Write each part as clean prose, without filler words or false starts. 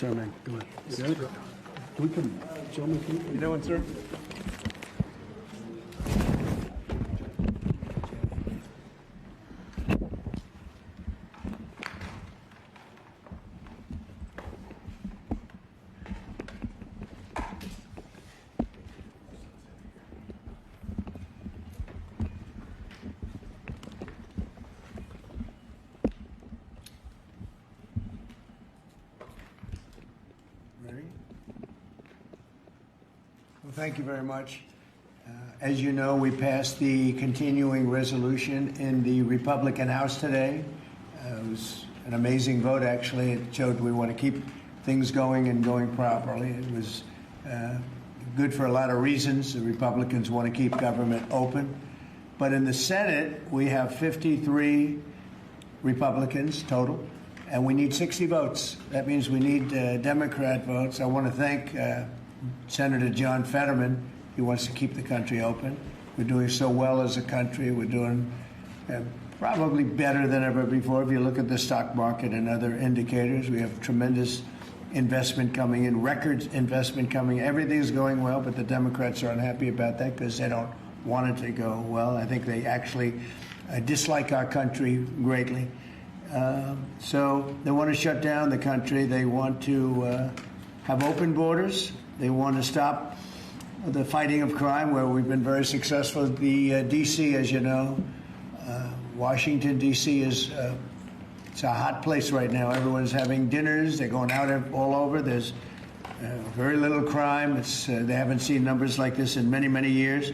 Sorry, man. Go ahead. Good. We can, gentlemen, can you doing, sir? Ready? Well, thank you very much. As you know, we passed the continuing resolution in the Republican House today. It was an amazing vote, actually. It showed we want to keep things going and going properly. It was good for a lot of reasons. The Republicans want to keep government open. But in the Senate, we have 53 Republicans total, and we need 60 votes. That means we need Democrat votes. I want to thank Senator John Fetterman. He wants to keep the country open. We're doing so well as a country. We're doing probably better than ever before. If you look at the stock market and other indicators, we have tremendous investment coming in, record investment coming in. Everything's going well, but the Democrats are unhappy about that because they don't want it to go well. I think they actually dislike our country greatly. So they want to shut down the country. They want to have open borders. They want to stop the fighting of crime, where we've been very successful. The D.C., as you know, Washington, D.C. is it's a hot place right now. Everyone's having dinners. They're going out all over. There's very little crime. They haven't seen numbers like this in many, many years.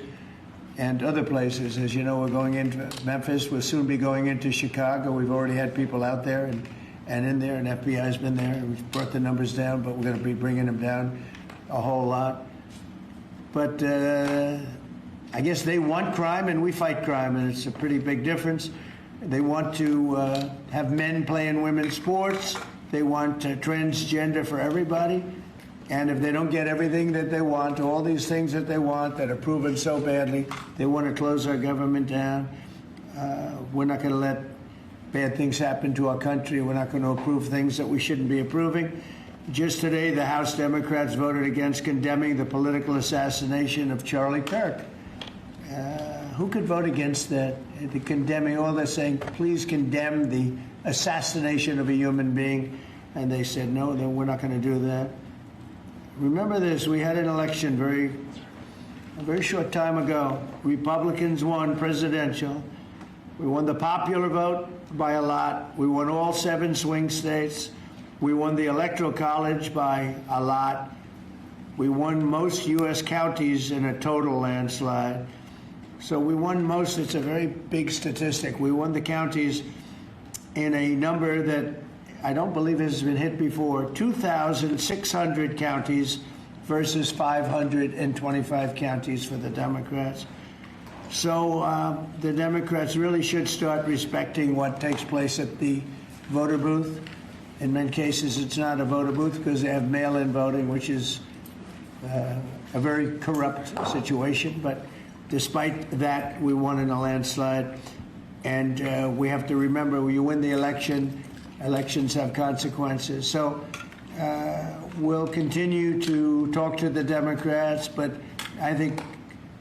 And other places, as you know, we're going into Memphis. We'll soon be going into Chicago. We've already had people out there and in there, and FBI's been there. We've brought the numbers down, but we're going to be bringing them down a whole lot. But I guess they want crime and we fight crime, and it's a pretty big difference. They want to have men playing women's sports. They want transgender for everybody. And if they don't get everything that they want, all these things that they want that are proven so badly, they want to close our government down. We're not going to let bad things happen to our country. We're not going to approve things that we shouldn't be approving. Just today, the House Democrats voted against condemning the political assassination of Charlie Kirk. Who could vote against that? The condemning, all they're saying, please condemn the assassination of a human being. And they said, no, we're not going to do that. Remember this, we had an election a very short time ago. Republicans won presidential. We won the popular vote by a lot. We won all 7 swing states. We won the Electoral College by a lot. We won most U.S. counties in a total landslide. So we won most. It's a very big statistic. We won the counties in a number that I don't believe has been hit before. 2,600 counties versus 525 counties for the Democrats. So the Democrats really should start respecting what takes place at the voter booth. In many cases, it's not a voter booth because they have mail-in voting, which is a very corrupt situation. But despite that, we won in a landslide. And we have to remember, when you win the election, elections have consequences. So we'll continue to talk to the Democrats, but I think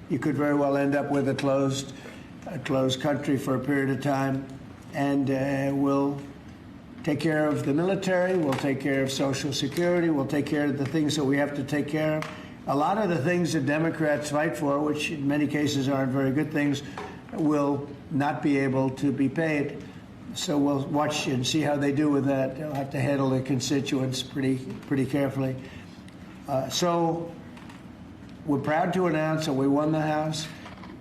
you could very well end up with a closed country for a period of time. And we'll take care of the military, we'll take care of Social Security, we'll take care of the things that we have to take care of. A lot of the things that Democrats fight for, which in many cases aren't very good things, will not be able to be paid. So we'll watch and see how they do with that. They'll have to handle their constituents pretty carefully. So we're proud to announce that we won the House.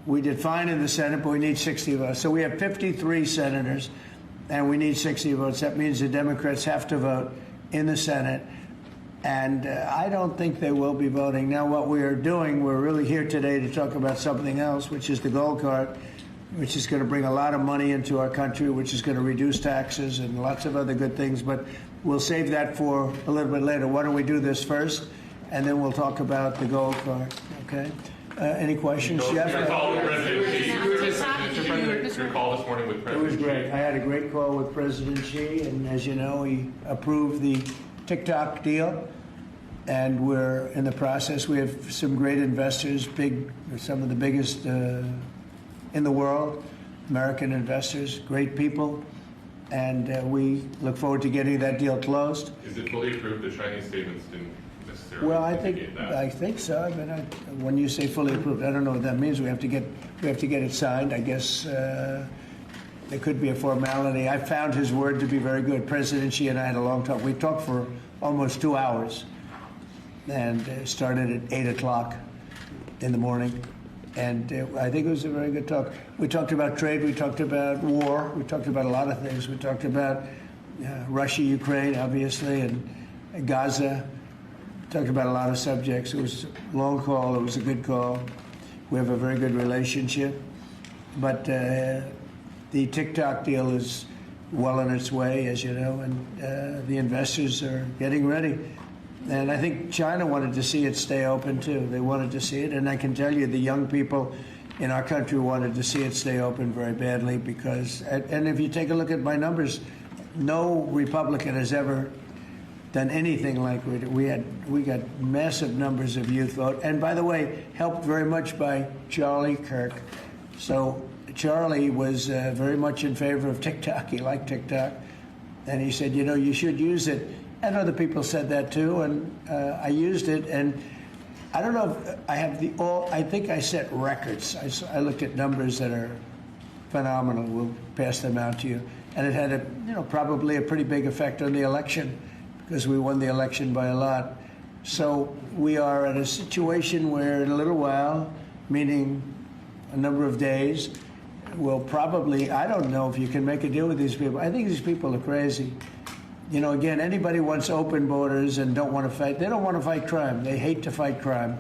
We did fine in the Senate, but we need 60 votes. So we have 53 senators, and we need 60 votes. That means the Democrats have to vote in the Senate. And I don't think they will be voting. Now, what we are doing, we're really here today to talk about something else, which is the gold card, which is going to bring a lot of money into our country, which is going to reduce taxes and lots of other good things. But we'll save that for a little bit later. Why don't we do this first, and then we'll talk about the gold card, okay? Any questions, Jeff? Your call with President Xi. Mr. President, your call this morning with President Xi. It was great. I had a great call with President Xi, and as you know, he approved the TikTok deal, and we're in the process. We have some great investors, some of the biggest in the world, American investors, great people, and we look forward to getting that deal closed. Is it fully approved? The Chinese statements didn't necessarily Well, indicate that. I think so. I mean, when you say fully approved, I don't know what that means. We have to get it signed. I guess there could be a formality. I found his word to be very good. President Xi and I had a long talk. We talked for almost 2 hours, and started at 8 o'clock in the morning. And I think it was a very good talk. We talked about trade. We talked about war. We talked about a lot of things. We talked about Russia, Ukraine, obviously, and Gaza. Talked about a lot of subjects. It was a long call. It was a good call. We have a very good relationship. But the TikTok deal is well on its way, as you know, and the investors are getting ready. And I think China wanted to see it stay open, too. They wanted to see it. And I can tell you the young people in our country wanted to see it stay open very badly because, and if you take a look at my numbers, no Republican has ever done anything like we did. We got massive numbers of youth vote. And by the way, helped very much by Charlie Kirk. So Charlie was very much in favor of TikTok. He liked TikTok. And he said, you should use it. And other people said that too, and I used it, and I don't know if I have I think I set records. I looked at numbers that are phenomenal. We'll pass them out to you. And it had probably a pretty big effect on the election because we won the election by a lot. So we are at a situation where in a little while, meaning a number of days, we'll probably, I don't know if you can make a deal with these people. I think these people are crazy. Again, anybody wants open borders and don't want to fight. They don't want to fight crime. They hate to fight crime.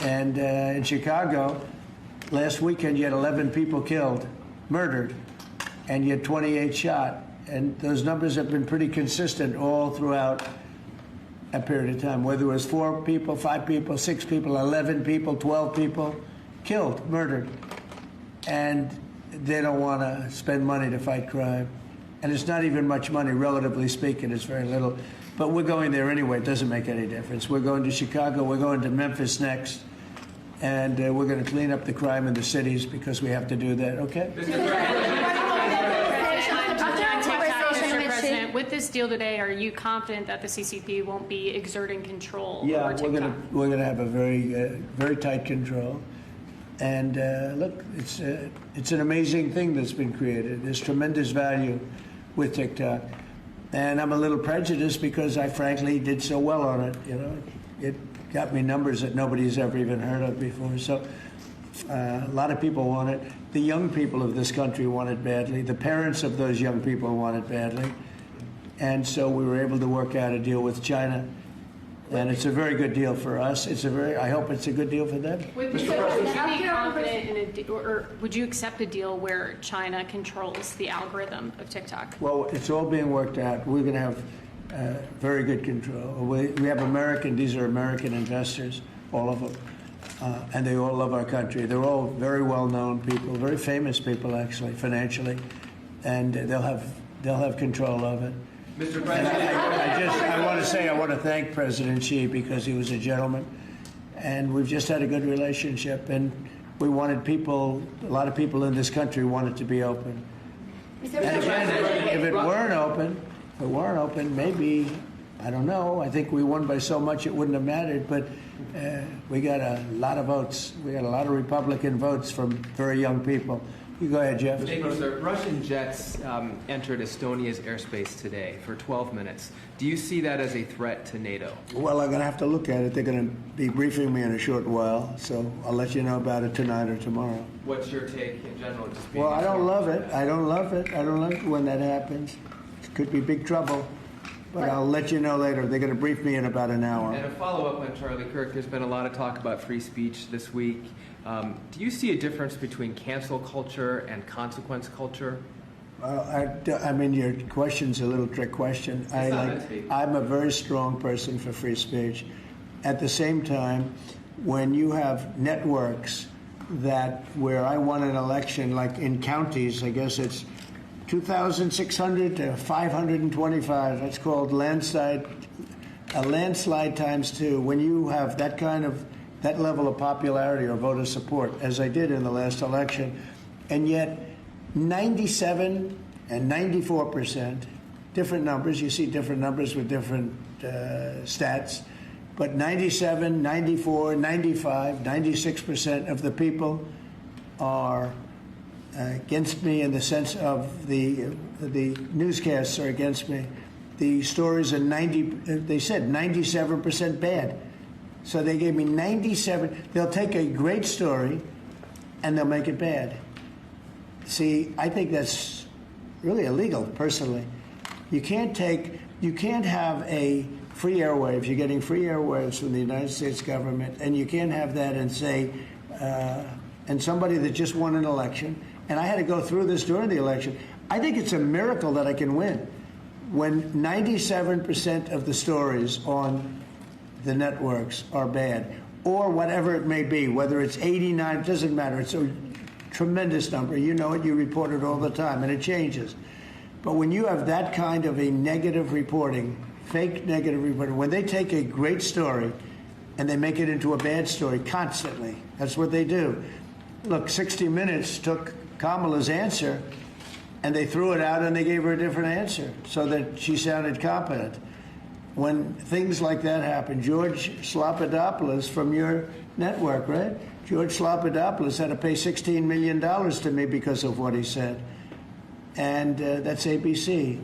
And in Chicago, last weekend, you had 11 people killed, murdered, and you had 28 shot. And those numbers have been pretty consistent all throughout a period of time, whether it was 4 people, 5 people, 6 people, 11 people, 12 people killed, murdered. And they don't want to spend money to fight crime. And it's not even much money, relatively speaking. It's very little. But we're going there anyway. It doesn't make any difference. We're going to Chicago. We're going to Memphis next. And we're going to clean up the crime in the cities because we have to do that. Okay? Mr. President, with this deal today, are you confident that the CCP won't be exerting control over TikTok? We're going to have a very tight control. And look, it's an amazing thing that's been created. There's tremendous value with TikTok. And I'm a little prejudiced because I frankly did so well on it. It got me numbers that nobody's ever even heard of before. So a lot of people want it. The young people of this country want it badly. The parents of those young people want it badly. And so we were able to work out a deal with China. And it's a very good deal for us. I hope it's a good deal for them. Would you be confident in a deal, or would you accept a deal where China controls the algorithm of TikTok? Well, it's all being worked out. We're going to have very good control. We have these are American investors, all of them, and they all love our country. They're all very well-known people, very famous people, actually, financially, and they'll have control of it. Mr. President, I want to thank President Xi because he was a gentleman, and we've just had a good relationship. And we wanted a lot of people in this country wanted to be open. And again, if it weren't open, maybe, I don't know. I think we won by so much it wouldn't have mattered. But we got a lot of votes. We got a lot of Republican votes from very young people. You go ahead, Jeff. thank you, sir. Russian jets entered Estonia's airspace today for 12 minutes. Do you see that as a threat to NATO? Well, I'm going to have to look at it. They're going to be briefing me in a short while, so I'll let you know about it tonight or tomorrow. What's your take in general? Just being Well, I don't love it. I don't love it when that happens. It could be big trouble, but I'll let you know later. They're going to brief me in about an hour. And a follow-up on Charlie Kirk. There's been a lot of talk about free speech this week. Do you see a difference between cancel culture and consequence culture? I mean, your question's a little trick question. I'm a very strong person for free speech. At the same time, when you have networks where I won an election, like in counties, I guess it's 2,600 to 525. That's called landslide a landslide times two, when you have that level of popularity or voter support, as I did in the last election, and yet 97 and 94%, different numbers, you see different numbers with different stats, but 97, 94, 95, 96% of the people are against me in the sense of the newscasts are against me. The stories are they said 97% bad. So they gave me 97. They'll take a great story and they'll make it bad. See, I think that's really illegal, personally. You can't have a free airwaves. You're getting free airwaves from the United States government, and you can't have that and say, and somebody that just won an election, and I had to go through this during the election. I think it's a miracle that I can win when 97% of the stories on the networks are bad, or whatever it may be, whether it's 89, it doesn't matter. It's a tremendous number. You know it, you report it all the time, and it changes. But when you have that kind of a negative reporting, fake negative reporting, when they take a great story and they make it into a bad story constantly, that's what they do. Look, 60 Minutes took Kamala's answer and they threw it out and they gave her a different answer so that she sounded competent. When things like that happen, George Slopadopoulos from your network, right? George Slopadopoulos had to pay $16 million to me because of what he said. And that's ABC.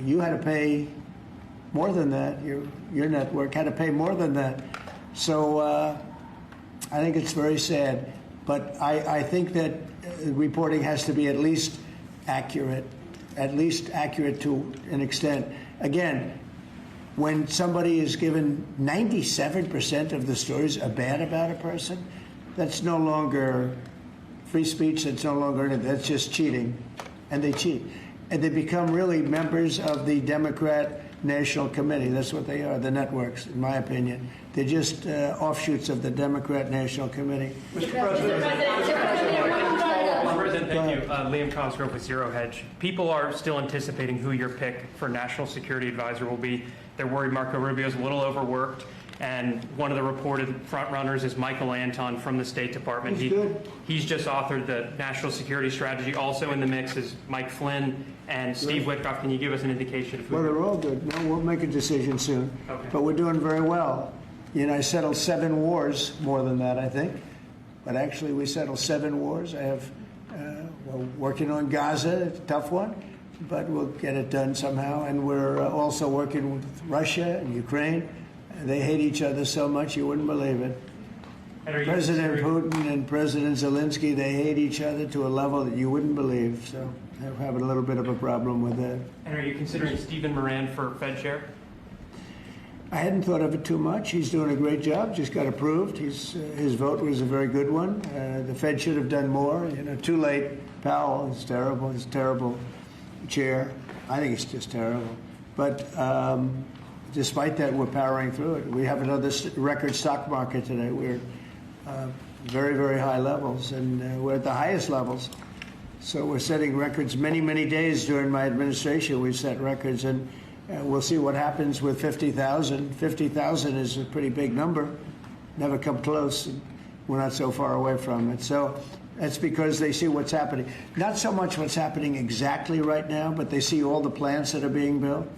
You had to pay more than that. Your network had to pay more than that. So I think it's very sad. But I think that reporting has to be at least accurate to an extent. Again, when somebody is given 97% of the stories are bad about a person, that's no longer free speech, that's no longer anything, that's just cheating. And they cheat. And they become really members of the Democrat National Committee. That's what they are, the networks, in my opinion. They're just offshoots of the Democrat National Committee. Mr. President, thank you. Liam Cosgrove with Zero Hedge. People are still anticipating who your pick for National Security Advisor will be. They're worried Marco Rubio is a little overworked. And one of the reported frontrunners is Michael Anton from the State Department. He's just authored the National Security Strategy. Also in the mix is Mike Flynn and Steve Witkoff. Can you give us an indication of who? Well, they're all good. No, we'll make a decision soon. Okay. But we're doing very well. You know, I settled 7 wars, more than that, I think. But actually, we settled 7 wars. I have, we're working on Gaza, it's a tough one, but we'll get it done somehow. And we're also working with Russia and Ukraine. They hate each other so much you wouldn't believe it. President Putin and President Zelensky, they hate each other to a level that you wouldn't believe. So I'm having a little bit of a problem with that. And are you considering Stephen Moran for Fed chair? I hadn't thought of it too much. He's doing a great job. Just got approved. His vote was a very good one. The Fed should have done more. You know, too late. Powell is terrible. He's a terrible chair. I think it's just terrible. But despite that, we're powering through it. We have another record stock market today. We're very, very high levels, and we're at the highest levels. So we're setting records. Many, many days during my administration, we've set records, and we'll see what happens with 50,000. 50,000 is a pretty big number. Never come close. And we're not so far away from it. So that's because they see what's happening. Not so much what's happening exactly right now, but they see all the plants that are being built.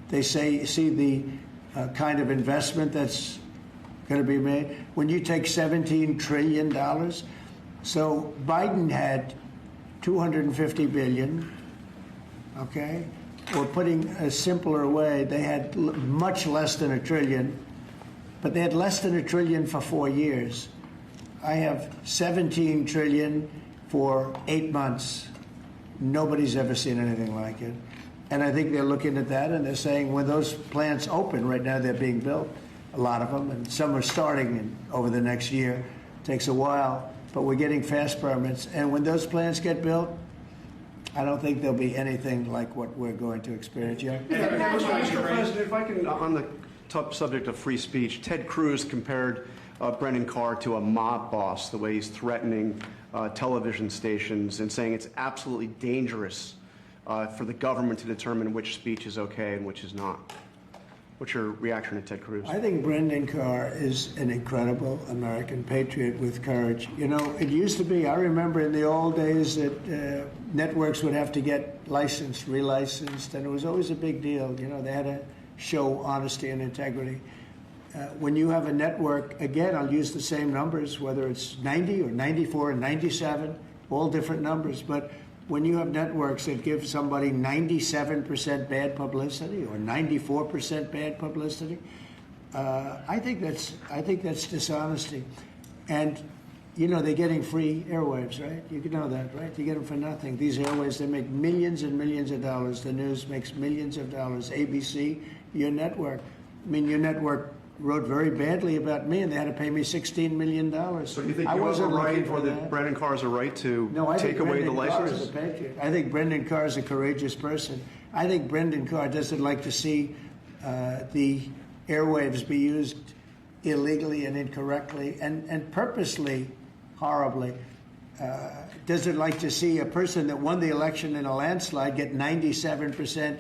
They see the kind of investment that's going to be made. When you take $17 trillion, so Biden had $250 billion, okay? Or putting a simpler way, they had much less than $1 trillion, but they had less than $1 trillion for 4 years. I have $17 trillion for 8 months. Nobody's ever seen anything like it. And I think they're looking at that and they're saying when those plants open, right now they're being built, a lot of them, and some are starting over the next year. It takes a while, but we're getting fast permits. And when those plants get built, I don't think there'll be anything like what we're going to experience yet. Mr. President, if I can, on the top subject of free speech, Ted Cruz compared Brennan Carr to a mob boss, the way he's threatening television stations and saying it's absolutely dangerous for the government to determine which speech is okay and which is not. What's your reaction to Ted Cruz? I think Brendan Carr is an incredible American patriot with courage. You know, it used to be, I remember in the old days that networks would have to get licensed, relicensed, and it was always a big deal. You know, they had to show honesty and integrity. When you have a network, again, I'll use the same numbers, whether it's 90 or 94 and 97, all different numbers, but when you have networks that give somebody 97% bad publicity or 94% bad publicity, I think that's dishonesty. And you know they're getting free airwaves, right? You know that, right? You get them for nothing. These airwaves, they make millions and millions of dollars. The news makes millions of dollars. ABC, your network. I mean, your network wrote very badly about me, and they had to pay me $16 million. So you think I you have a wasn't right, looking for or that that. Brandon Carr has a right to No, I take think away the Brendan Carr licenses? is a patriot. I think Brendan Carr is a courageous person. I think Brendan Carr doesn't like to see the airwaves be used illegally and incorrectly and purposely horribly. Doesn't like to see a person that won the election in a landslide get 97%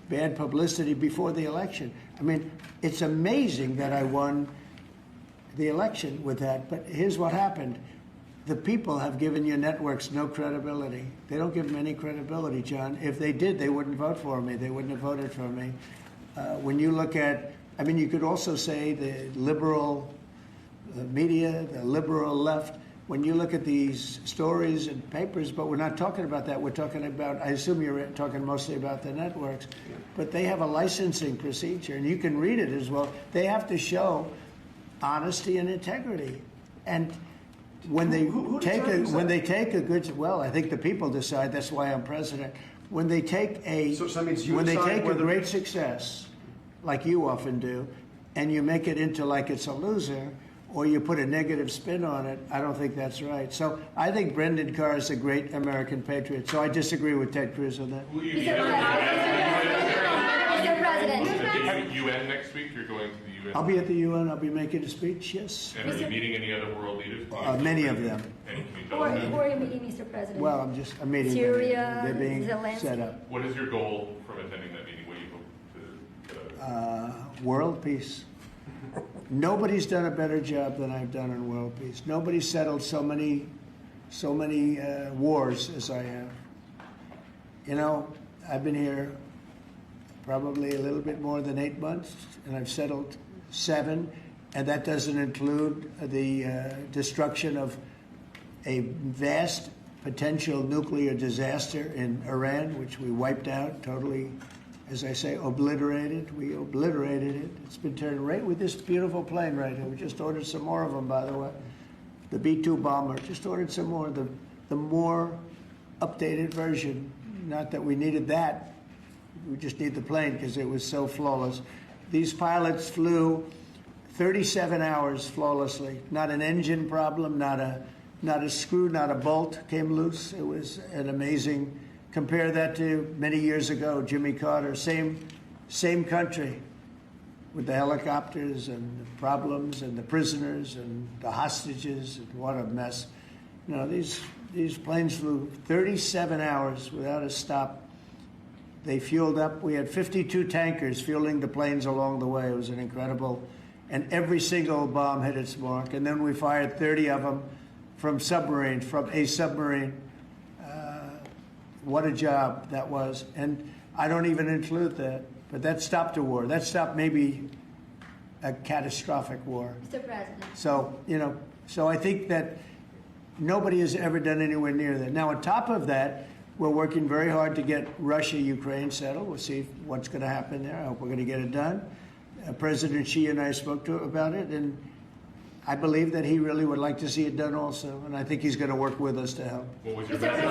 bad publicity before the election. I mean, it's amazing that I won the election with that, but here's what happened. The people have given your networks no credibility. They don't give them any credibility, John. If they did, they wouldn't vote for me. They wouldn't have voted for me. When you look at, I mean, you could also say the liberal media, the liberal left, when you look at these stories and papers, but we're not talking about that. We're talking about, I assume you're talking mostly about the networks, but they have a licensing procedure, and you can read it as well. They have to show honesty and integrity. And when they take a good, well, I think the people decide. That's why I'm president. When they take a So that means you when they decide take a whether- great success, like you often do, and you make it into like it's a loser, or you put a negative spin on it, I don't think that's right. So I think Brendan Carr is a great American patriot. So I disagree with Ted Cruz on that. Will you Mr. President. UN next week? You're going to the UN? I'll be at the UN. I'll be making a speech. Yes, And are you meeting any other world leaders? many of them. And can you tell Who us? are you meeting, Mr. President? Well, I'm meeting them. Syria, They're being Zelensky. set up. What is your goal from attending that meeting? What do you hope to get out of it? World peace. Nobody's done a better job than I've done on world peace. Nobody's settled so many wars as I have. You know, I've been here probably a little bit more than 8 months, and I've settled 7, and that doesn't include the destruction of a vast potential nuclear disaster in Iran, which we wiped out totally. As I say, obliterated. We obliterated it. It's been turned right with this beautiful plane right here. We just ordered some more of them, by the way. The B-2 bomber. Just ordered some more. The more updated version. Not that we needed that. We just need the plane because it was so flawless. These pilots flew 37 hours flawlessly. Not an engine problem. Not a screw. Not a bolt came loose. It was an amazing. Compare that to many years ago, Jimmy Carter, same country, with the helicopters and the problems and the prisoners and the hostages, and what a mess. You know, these planes flew 37 hours without a stop. They fueled up. We had 52 tankers fueling the planes along the way. It was an incredible, and every single bomb hit its mark. And then we fired 30 of them from a submarine. What a job that was. And I don't even include that. But that stopped a war. That stopped maybe a catastrophic war. Mr. President. So, you know, so I think that nobody has ever done anywhere near that. Now, on top of that, we're working very hard to get Russia-Ukraine settled. We'll see what's going to happen there. I hope we're going to get it done. President Xi and I spoke to about it, and I believe that he really would like to see it done also, and I think he's going to work with us to help. What was your Mr. message?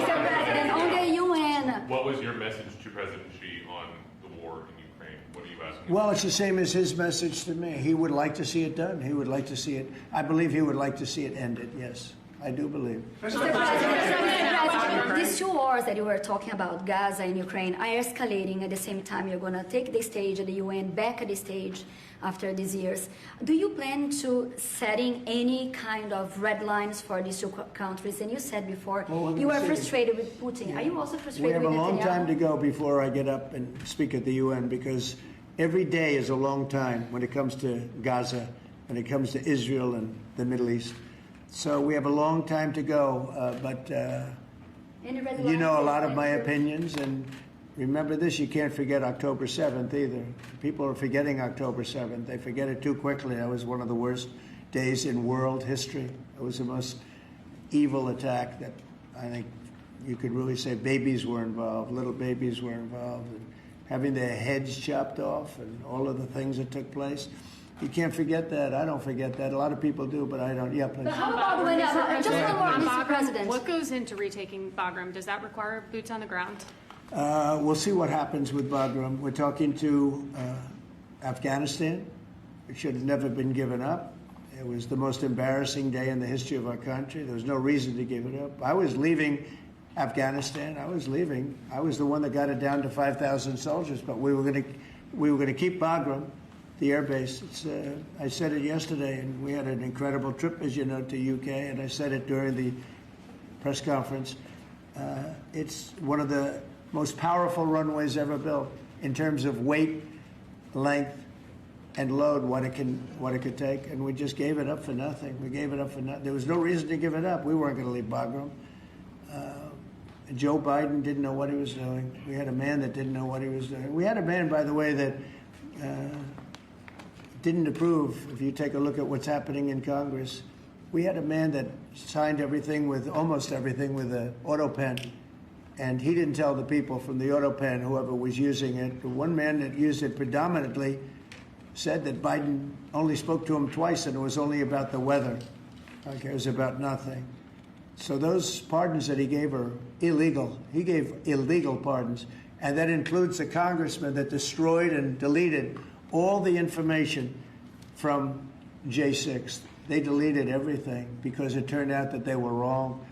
Mr. President, on the UN. What was your message to President Xi on the war in Ukraine? What are you asking? Well, it's the same as his message to me. He would like to see it done. He would like to see it. I believe he would like to see it ended, yes. I do believe. Mr. President, these 2 wars that you were talking about, Gaza and Ukraine, are escalating. At the same time, you're going to take the stage at the UN, back at the stage after these years. Do you plan to setting any kind of red lines for these 2 countries? And you said before, you are frustrated with Putin. Yeah. Are you also frustrated with Netanyahu? We have a long time to go before I get up and speak at the UN, because Every day is a long time when it comes to Gaza, when it comes to Israel and the Middle East. So we have a long time to go, but you know a lot of my opinions, and remember this, you can't forget October 7th either. People are forgetting October 7th. They forget it too quickly. That was one of the worst days in world history. It was the most evil attack that I think you could really say babies were involved, little babies were involved, and having their heads chopped off and all of the things that took place. You can't forget that. I don't forget that. A lot of people do, but I don't. Yeah, please. But how about when, just one more, Mr. President. What goes into retaking Bagram? Does that require boots on the ground? We'll see what happens with Bagram. We're talking to Afghanistan. It should have never been given up. It was the most embarrassing day in the history of our country. There was no reason to give it up. I was leaving Afghanistan. I was leaving. I was the one that got it down to 5,000 soldiers, but we were going to keep Bagram, the air base. I said it yesterday, and we had an incredible trip, as you know, to UK, and I said it during the press conference. It's one of the most powerful runways ever built in terms of weight, length, and load, what it could take, and we just gave it up for nothing. We gave it up for nothing. There was no reason to give it up. We weren't going to leave Bagram. Joe Biden didn't know what he was doing. We had a man that didn't know what he was doing. We had a man, by the way, that didn't approve. If you take a look at what's happening in Congress, we had a man that signed almost everything with an auto pen. And he didn't tell the people from the auto pen, whoever was using it. The one man that used it predominantly said that Biden only spoke to him twice, and it was only about the weather. Okay, it was about nothing. So those pardons that he gave are illegal. He gave illegal pardons. And that includes the congressman that destroyed and deleted all the information from J6. They deleted everything because it turned out that they were wrong.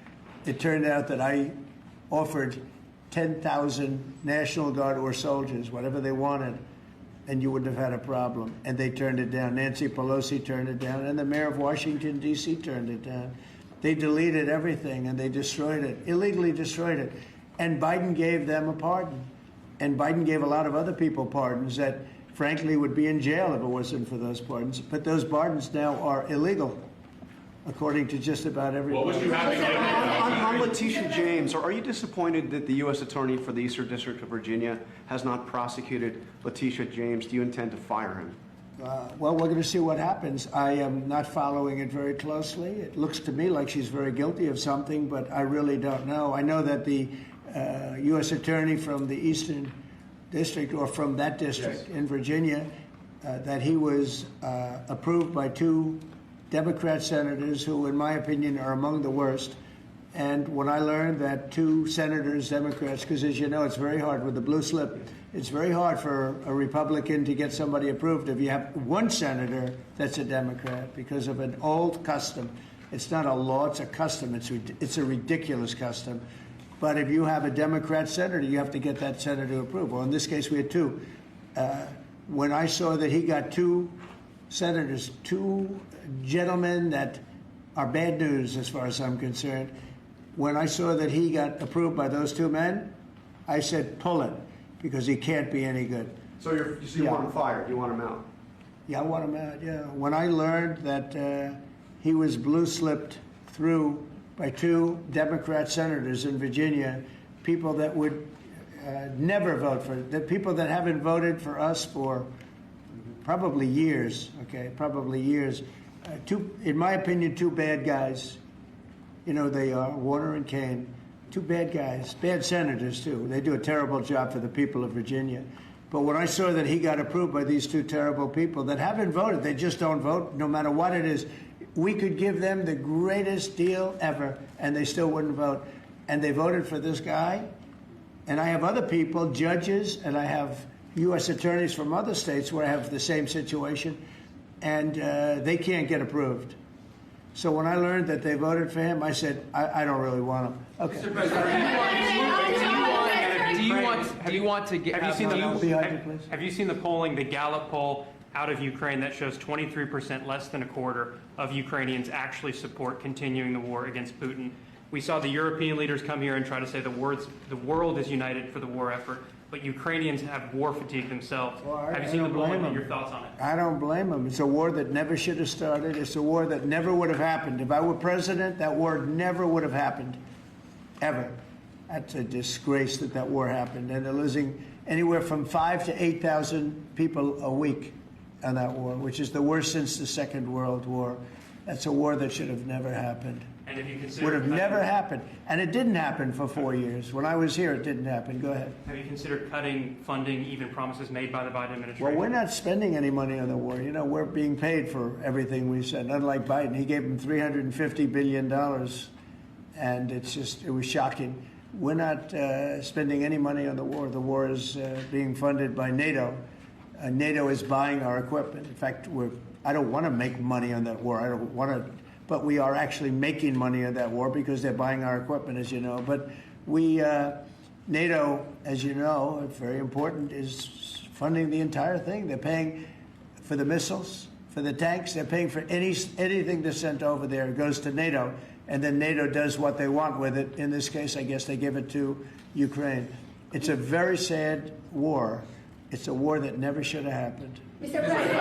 It turned out that I offered 10,000 National Guard or soldiers, whatever they wanted, and you wouldn't have had a problem. And they turned it down. Nancy Pelosi turned it down, and the mayor of Washington, D.C. turned it down. They deleted everything, and they destroyed it, illegally destroyed it. And Biden gave them a pardon. And Biden gave a lot of other people pardons that, frankly, would be in jail if it wasn't for those pardons. But those pardons now are illegal, according to just about everybody. What was you happy to On Letitia James, are you disappointed that the U.S. Attorney for the Eastern District of Virginia has not prosecuted Letitia James? Do you intend to fire him? Well, we're going to see what happens. I am not following it very closely. It looks to me like she's very guilty of something, but I really don't know. I know that the U.S. Attorney from the Eastern District, or from that district in Virginia, that he was approved by 2 Democrat senators who, in my opinion, are among the worst. And when I learned that 2 senators, Democrats, because as you know, it's very hard with the blue slip, it's very hard for a Republican to get somebody approved if you have one senator that's a Democrat because of an old custom. It's not a law, it's a custom. It's a ridiculous custom. But if you have a Democrat senator, you have to get that senator approved. Well, in this case, we had 2. When I saw that he got 2 senators, 2 gentlemen that are bad news as far as I'm concerned, when I saw that he got approved by those 2 men, I said, pull it, because he can't be any good. So you want him fired? You want him out? Yeah, I want him out, yeah. When I learned that he was blue-slipped through by 2 Democrat senators in Virginia, people that would never vote for it, the people that haven't voted for us for probably years, okay, probably years. In my opinion, 2 bad guys. You know, they are Warner and Kane. 2 bad guys, bad senators, too. They do a terrible job for the people of Virginia. But when I saw that he got approved by these 2 terrible people that haven't voted, they just don't vote, no matter what it is, we could give them the greatest deal ever, and they still wouldn't vote. And they voted for this guy. And I have other people, judges, and I have U.S. attorneys from other states where I have the same situation, and they can't get approved. So when I learned that they voted for him, I said, I don't really want him. Okay. Mr. President, do you want to get? Have you seen the polling, the Gallup poll out of Ukraine that shows 23%, less than a quarter, of Ukrainians actually support continuing the war against Putin? We saw the European leaders come here and try to say the world is united for the war effort. but Ukrainians have war fatigue themselves. Well, Have you I seen the don't bill blame and them. your thoughts on it? I don't blame them. It's a war that never should have started. It's a war that never would have happened. If I were president, that war never would have happened, ever. That's a disgrace that that war happened. And they're losing anywhere from 5,000 to 8,000 people a week on that war, which is the worst since the Second World War. That's a war that should have never happened. And if you consider Would have never happened. And it didn't happen for 4 years. When I was here, it didn't happen. Go ahead. have you considered cutting funding, even promises made by the Biden administration? Well, we're not spending any money on the war. You know, we're being paid for everything we said. Unlike Biden, he gave them $350 billion, and it was shocking. We're not spending any money on the war. The war is being funded by NATO. NATO is buying our equipment. In fact, I don't want to make money on that war. I don't want to, but we are actually making money on that war because they're buying our equipment, as you know. But NATO, as you know, very important, is funding the entire thing. They're paying for the missiles, for the tanks. They're paying for anything that's sent over there. It goes to NATO, and then NATO does what they want with it. In this case, I guess they give it to Ukraine. It's a very sad war. It's a war that never should have happened. Mr. President,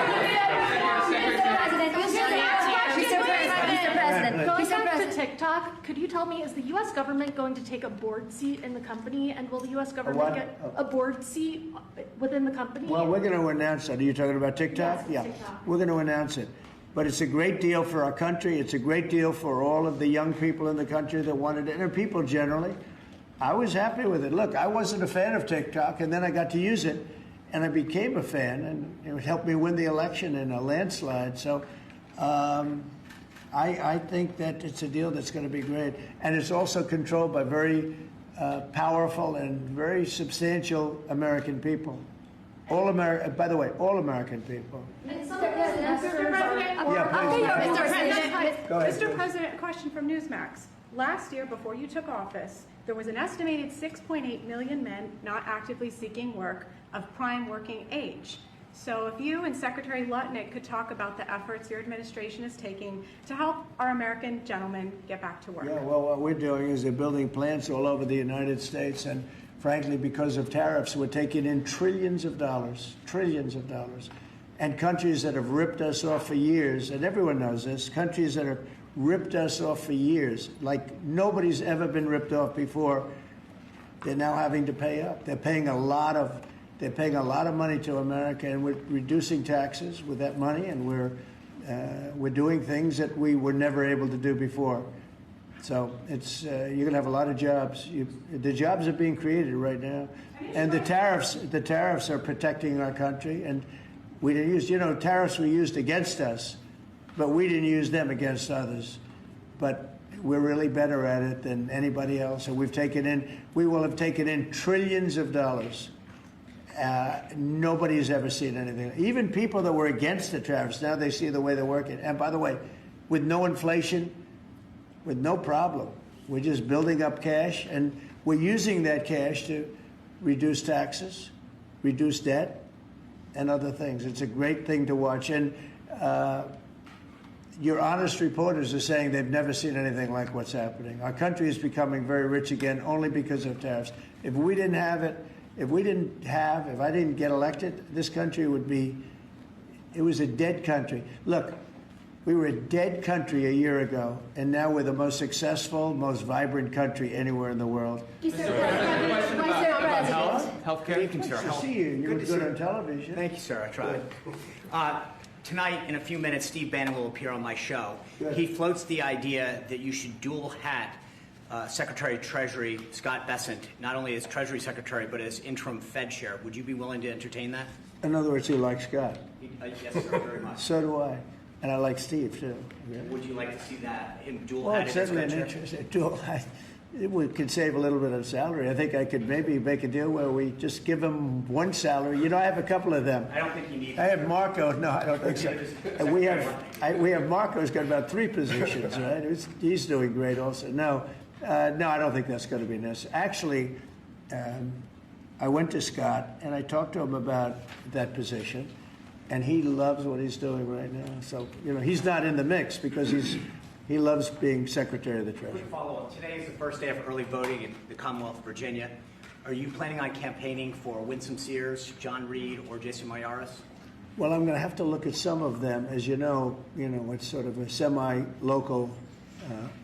Going back to TikTok, could you tell me, is the U.S. government going to take a board seat in the company, and will the U.S. government what? get a board seat within the company? Well, we're going to announce that. Are you talking about TikTok? Yes, Yeah. TikTok. We're going to announce it. But it's a great deal for our country. It's a great deal for all of the young people in the country that wanted it, and people generally. I was happy with it. Look, I wasn't a fan of TikTok, and then I got to use it, and I became a fan, and it helped me win the election in a landslide. So I think that it's a deal that's going to be great. And it's also controlled by very powerful and very substantial American people. By the way, all American people. Mr. President, Go ahead, Mr. please. President, a question from Newsmax. Last year, before you took office, there was an estimated 6.8 million men not actively seeking work of prime working age. So if you and Secretary Lutnick could talk about the efforts your administration is taking to help our American gentlemen get back to work. Yeah, well, what we're doing is they're building plants all over the United States, and frankly, because of tariffs, we're taking in trillions of dollars, and countries that have ripped us off for years, and everyone knows this, countries that have ripped us off for years, like nobody's ever been ripped off before, they're now having to pay up. They're paying a lot of money to America, and we're reducing taxes with that money, and we're doing things that we were never able to do before. So it's you're going to have a lot of jobs. The jobs are being created right now, and the tariffs are protecting our country. And we didn't use, tariffs were used against us, but we didn't use them against others. But we're really better at it than anybody else, and we will have taken in trillions of dollars. Nobody's ever seen anything. Even people that were against the tariffs, now they see the way they're working. And by the way, with no inflation, with no problem, we're just building up cash, and we're using that cash to reduce taxes, reduce debt, and other things. It's a great thing to watch. And your honest reporters are saying they've never seen anything like what's happening. Our country is becoming very rich again only because of tariffs. If we didn't have it, if I didn't get elected, this country it was a dead country. Look, we were a dead country a year ago, and now we're the most successful, most vibrant country anywhere in the world. Mr. President. Healthcare. Good evening, sir. Good to see you. You look to good see on television. Thank you, sir. I tried. Tonight, in a few minutes, Steve Bannon will appear on my show. Good. He floats the idea that you should dual hat Secretary of Treasury Scott Bessent, not only as Treasury Secretary, but as interim Fed chair. Would you be willing to entertain that? In other words, you like Scott. Yes, sir, very much. So do I. And I like Steve, too. Would you like to see that, him dual Well, hatted it's as certainly an Fed chair? interest. Dual hat. We could save a little bit of salary. I think I could maybe make a deal where we just give him one salary. I have a couple of them. I don't think you need I have Marco. No, I don't think so. And we have Marco's got about 3 positions, right? He's doing great also. No, I don't think that's going to be necessary. Actually, I went to Scott and I talked to him about that position, and he loves what he's doing right now. So he's not in the mix because he loves being Secretary of the Treasury. Quick follow-up. Today is the first day of early voting in the Commonwealth of Virginia. Are you planning on campaigning for Winsome Sears, John Reed, or Jason Mayaris? Well, I'm going to have to look at some of them. As you know, it's sort of a semi-local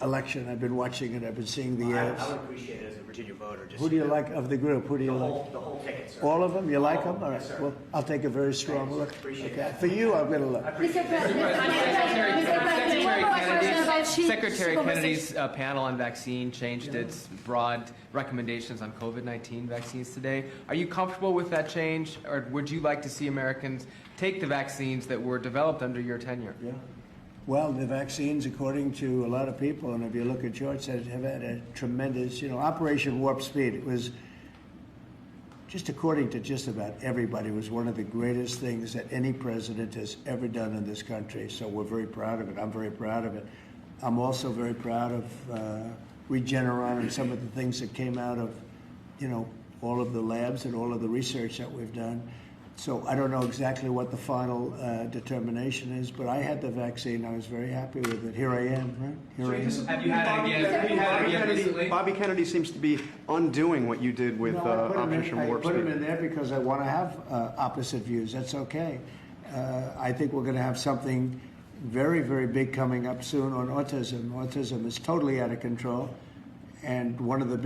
election. I've been watching it. I've been seeing the ads. I would appreciate it as a Virginia voter. Just Who do you like of the group? Who do you like? The whole ticket, sir. All of them? You like them? All right. Yes, sir. Well, I'll take a very strong look. Appreciate Okay. that. For you, I'm going to look. Mr. President, Secretary Kennedy's panel on vaccine changed its broad recommendations on COVID-19 vaccines today. Are you comfortable with that change, or would you like to see Americans take the vaccines that were developed under your tenure? Yeah. Well, the vaccines, according to a lot of people, and if you look at charts, have had a tremendous, Operation Warp Speed. It was, just according to just about everybody, was one of the greatest things that any president has ever done in this country. So we're very proud of it. I'm very proud of it. I'm also very proud of Regeneron and some of the things that came out of, all of the labs and all of the research that we've done. So I don't know exactly what the final determination is, but I had the vaccine. I was very happy with it. Here I am, right? Here I am. Have you had it again recently? Bobby Kennedy seems to be undoing what you did with No, Operation Warp I put him Speed. in there because I want to have opposite views. That's okay. I think we're going to have something very, very big coming up soon on autism. Autism is totally out of control. And one of the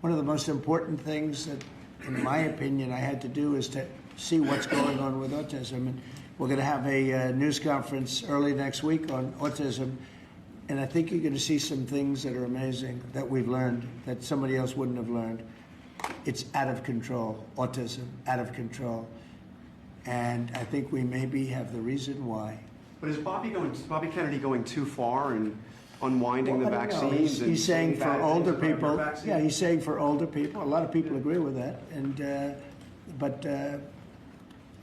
most important things that, in my opinion, I had to do is to see what's going on with autism. And we're going to have a news conference early next week on autism. And I think you're going to see some things that are amazing that we've learned that somebody else wouldn't have learned. It's out of control, autism, out of control. And I think we maybe have the reason why. But is Bobby Kennedy going too far in unwinding the I don't know. vaccines? He's saying for older people. vaccine? Yeah, he's saying for older people. A lot of people agree with that. And but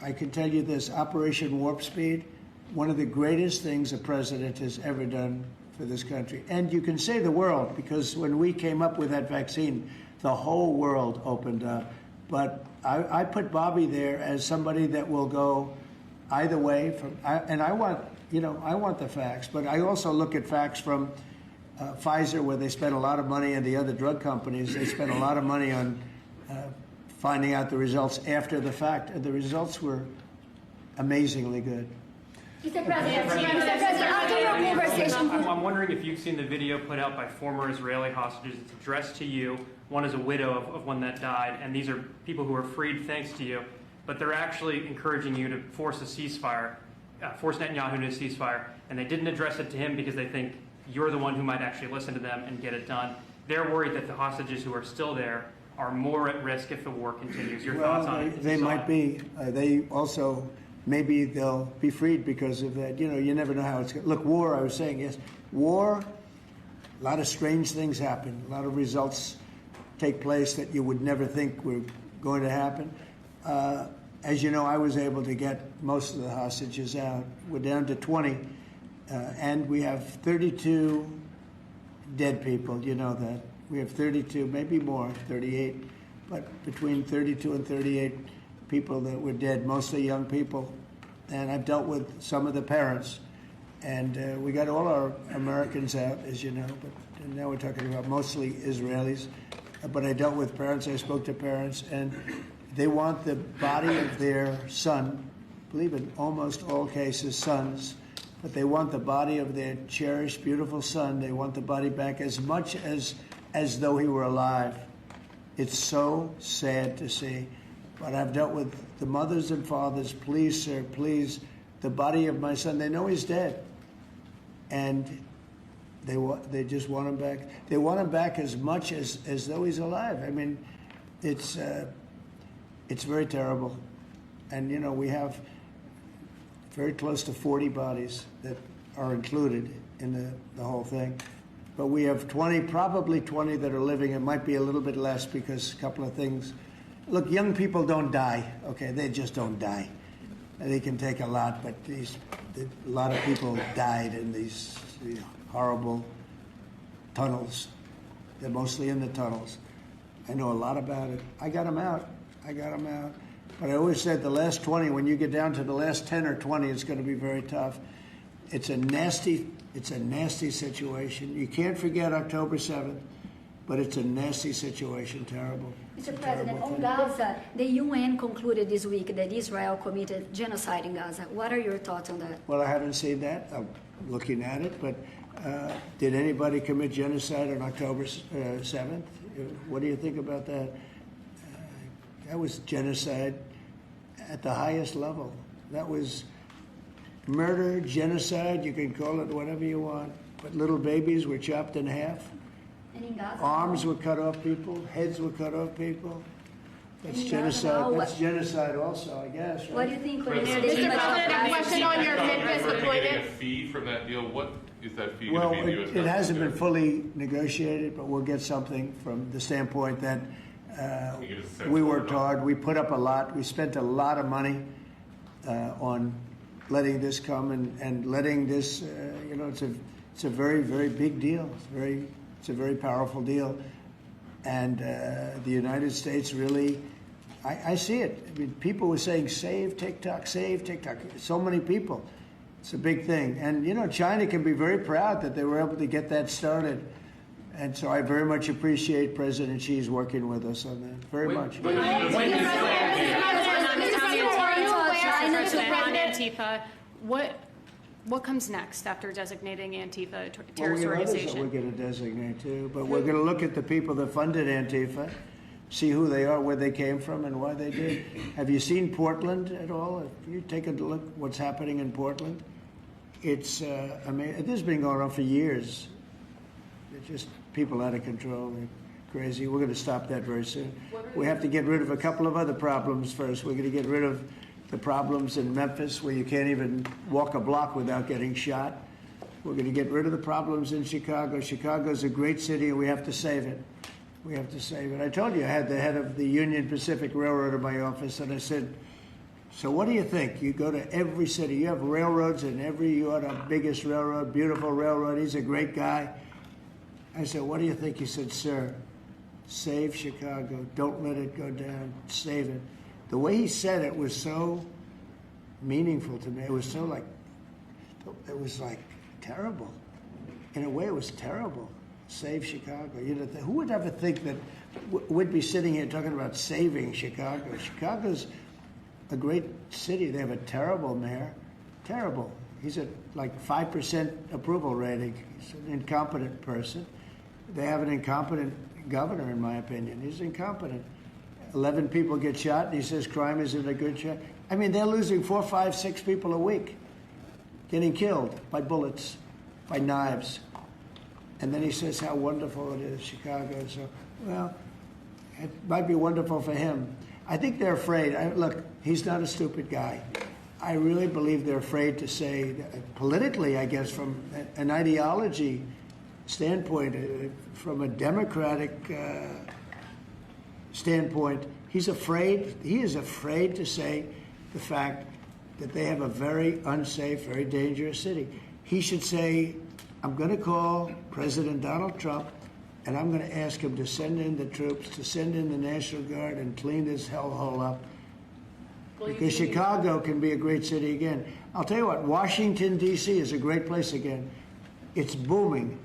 I can tell you this: Operation Warp Speed, one of the greatest things a president has ever done for this country. And you can say the world, because when we came up with that vaccine, the whole world opened up. But I put Bobby there as somebody that will go either way. And I want the facts, but I also look at facts from Pfizer, where they spent a lot of money, and the other drug companies, they spent a lot of money on finding out the results after the fact, and the results were amazingly good. Mr. President, after your conversation, I'm wondering if you've seen the video put out by former Israeli hostages. It's addressed to you. One is a widow of one that died, and these are people who were freed thanks to you. But they're actually encouraging you to force a ceasefire, force Netanyahu to a ceasefire, and they didn't address it to him because they think you're the one who might actually listen to them and get it done. They're worried that the hostages who are still there are more at risk if the war continues. Your thoughts on it? They might be. They also, maybe they'll be freed because of that. You never know how it's going to look. War, I was saying, yes. War, a lot of strange things happen. A lot of results take place that you would never think were going to happen. As you know, I was able to get most of the hostages out. We're down to 20, and we have 32 dead people. You know that. We have 32, maybe more, 38, but between 32 and 38 people that were dead, mostly young people. And I've dealt with some of the parents, and we got all our Americans out, as you know, but now we're talking about mostly Israelis. But I dealt with parents, I spoke to parents, and they want the body of their son, I believe in almost all cases sons, but they want the body of their cherished, beautiful son. They want the body back as much as though he were alive. It's so sad to see. But I've dealt with the mothers and fathers. Please, sir, please, the body of my son. They know he's dead, and they just want him back. They want him back as much as though he's alive. I mean, it's very terrible, and we have very close to 40 bodies that are included in the whole thing. But we have 20, probably 20 that are living. It might be a little bit less because a couple of things. Look, young people don't die, okay? They just don't die. They can take a lot, but a lot of people died in these horrible tunnels. They're mostly in the tunnels. I know a lot about it. I got them out. But I always said the last 20, when you get down to the last 10 or 20, it's going to be very tough. It's a nasty situation. You can't forget October 7th. but it's a nasty situation, terrible. Mr. President, Terrible on thing. Gaza, the UN concluded this week that Israel committed genocide in Gaza. What are your thoughts on that? Well, I haven't seen that. I'm looking at it, but did anybody commit genocide on October 7th? What do you think about that? That was genocide at the highest level. That was murder, genocide, you can call it whatever you want. But little babies were chopped in half. And in Gaza? Arms were cut off people, heads were cut off people. That's And in genocide. Gaza, That's genocide also, I guess. Right? What do you think when Mr. there's President, much a question on your Memphis Are they getting a deployment. fee from that deal? What is that fee Well, going to be? in the it US hasn't been government? fully negotiated, but we'll get something from the standpoint that Can you give us a sense we of worked it? hard. We put up a lot. We spent a lot of money on letting this come and letting this. It's a very, very big deal. It's a very powerful deal, and the United States really. I see it. I mean, people were saying, "Save TikTok, save TikTok." So many people. It's a big thing, and China can be very proud that they were able to get that started. And so I very much appreciate President Xi's working with us on that. Very much. On Antifa, what comes next after designating Antifa a terrorist Well, we have others that organization? we're going to designate too, but we're going to look at the people that funded Antifa, see who they are, where they came from, and why they did. Have you seen Portland at all? Have you taken a look what's happening in Portland? It's this has been going on for years. It's just people out of control. They're crazy. We're going to stop that very soon. We have to get rid of a couple of other problems first. We're going to get rid of the problems in Memphis where you can't even walk a block without getting shot. We're going to get rid of the problems in Chicago. Chicago's a great city, and we have to save it. We have to save it. I told you I had the head of the Union Pacific Railroad in my office, and I said, so what do you think? You go to every city. You have railroads in you are the biggest railroad, beautiful railroad. He's a great guy. I said, what do you think? He said, sir, save Chicago. Don't let it go down. Save it. The way he said it was so meaningful to me. It was like terrible. In a way, it was terrible. Save Chicago. Who would ever think that we'd be sitting here talking about saving Chicago? Chicago's a great city. They have a terrible mayor. Terrible. He's at like 5% approval rating. He's an incompetent person. They have an incompetent governor, in my opinion. He's incompetent. 11 people get shot, and he says crime isn't a good shot. I mean, they're losing 4, 5, 6 people a week, getting killed by bullets, by knives. And then he says how wonderful it is, Chicago. So, well, it might be wonderful for him. I think they're afraid. Look, he's not a stupid guy. I really believe they're afraid to say, politically, I guess, from an ideology standpoint, from a democratic standpoint, he is afraid to say the fact that they have a very unsafe, very dangerous city. He should say, I'm going to call President Donald Trump, and I'm going to ask him to send in the troops, to send in the National Guard and clean this hellhole up. Because Chicago can be a great city again. I'll tell you what, Washington, D.C. is a great place again. It's booming,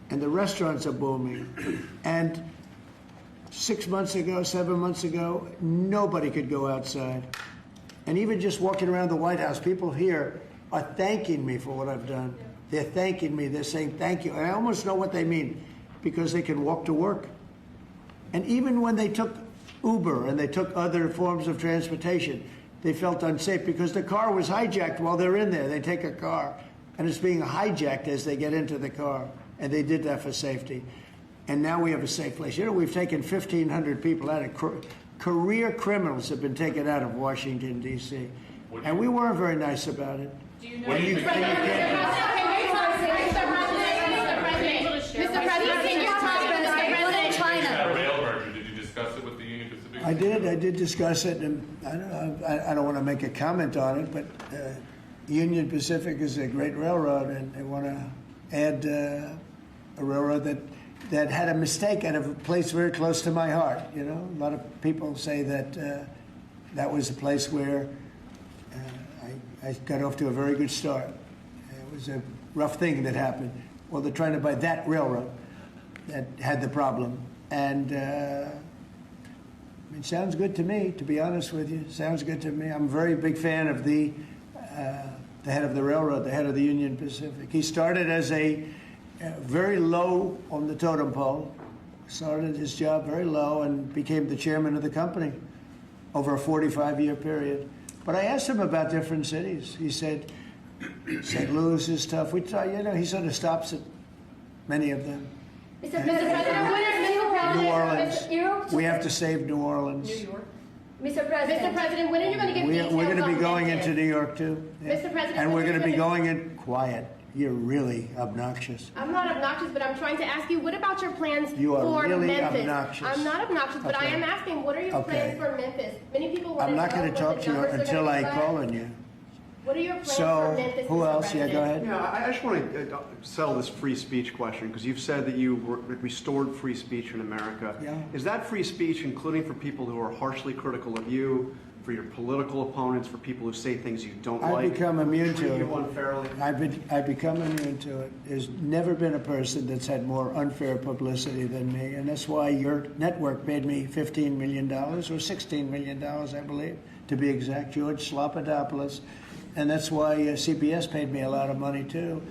and the restaurants are booming. And 6 months ago, 7 months ago, nobody could go outside. And even just walking around the White House, people here are thanking me for what I've done. They're thanking me. They're saying thank you. And I almost know what they mean, because they can walk to work. And even when they took Uber and they took other forms of transportation, they felt unsafe because the car was hijacked while they're in there. They take a car, and it's being hijacked as they get into the car. And they did that for safety. And now we have a safe place. You know, we've taken 1,500 people out of career criminals have been taken out of Washington, D.C. And we weren't very nice about it. Do you know? What do you think? Mr. President, your time. That rail merger, did you discuss it with the Union Pacific? I did discuss it, and I don't want to make a comment on it, but Union Pacific is a great railroad, and they want to add a railroad that had a mistake at a place very close to my heart. You know, a lot of people say that that was a place where I got off to a very good start. It was a rough thing that happened. Well, they're trying to buy that railroad. that had the problem. And it sounds good to me, to be honest with you. Sounds good to me. I'm a very big fan of the head of the railroad, the head of the Union Pacific. He started as a very low on the totem pole, started his job very low and became the chairman of the company over a 45-year period. But I asked him about different cities. He said, St. Louis is tough. He sort of stops at many of them. Mr. President, New Orleans. We have to save New Orleans. New York. Mr. President, when are you going to give details We're going to be on going Memphis? into New York, too. Yeah. Mr. President, And we're when are going to you be gonna- going in quiet. You're really obnoxious. I'm not obnoxious, but I'm trying to ask you, what about your plans You are for really Memphis? obnoxious. I'm not obnoxious, but I Okay. am asking, what are your Okay. plans for Memphis? Many people want I'm to not know going to what talk the to you numbers are until gonna I be like. call on you. What are your plans for So, Memphis, who Mr. else? Yeah, President? go ahead. Yeah, I just want to settle this free speech question, because you've said that you restored free speech in America. Yeah. Is that free speech including for people who are harshly critical of you, for your political opponents, for people who say things you don't I've like? become immune treat to you it. unfairly? I've become immune to it. There's never been a person that's had more unfair publicity than me, and that's why your network paid me $15 million, or $16 million, I believe, to be exact, George Slopadopoulos. And that's why CBS paid me a lot of money, too.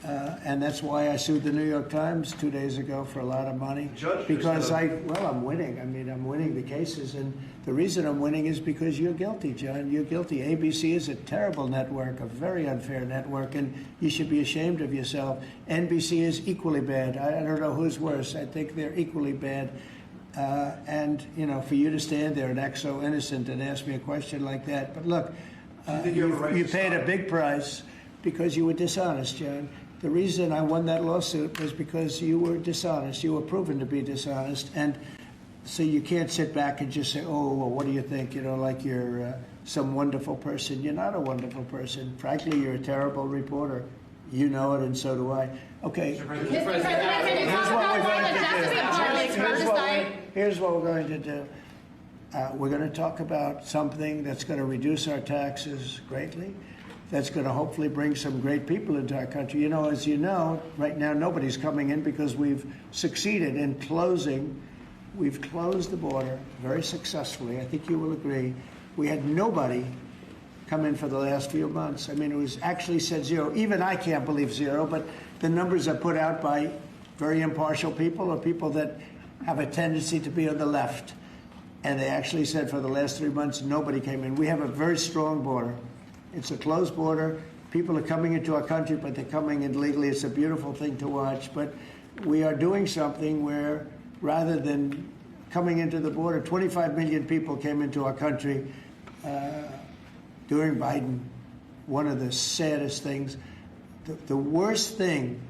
And that's why I sued the New York Times 2 days ago for a lot of money. Judge, Because I'm winning. I mean, I'm winning the cases. And the reason I'm winning is because you're guilty, John. You're guilty. ABC is a terrible network, a very unfair network, and you should be ashamed of yourself. NBC is equally bad. I don't know who's worse. I think they're equally bad. And, for you to stand there and act so innocent and ask me a question like that. But look, you paid a big price because you were dishonest, John. The reason I won that lawsuit was because you were dishonest. You were proven to be dishonest. And so you can't sit back and just say, oh, well, what do you think? Like you're some wonderful person. You're not a wonderful person. Frankly, you're a terrible reporter. You know it, and so do I. Okay. Mr. President, can you talk about why the Justice Department turned aside? Here's what we're going to do. We're going to talk about something that's going to reduce our taxes greatly, that's going to hopefully bring some great people into our country. As you know, right now nobody's coming in because we've succeeded in closing. We've closed the border very successfully. I think you will agree. We had nobody come in for the last few months. I mean, it was actually said zero. Even I can't believe zero, but the numbers are put out by very impartial people or people that have a tendency to be on the left. And they actually said for the last 3 months, nobody came in. We have a very strong border. It's a closed border. People are coming into our country, but they're coming in legally. It's a beautiful thing to watch. But we are doing something where rather than coming into the border, 25 million people came into our country during Biden. One of the saddest things. The worst thing,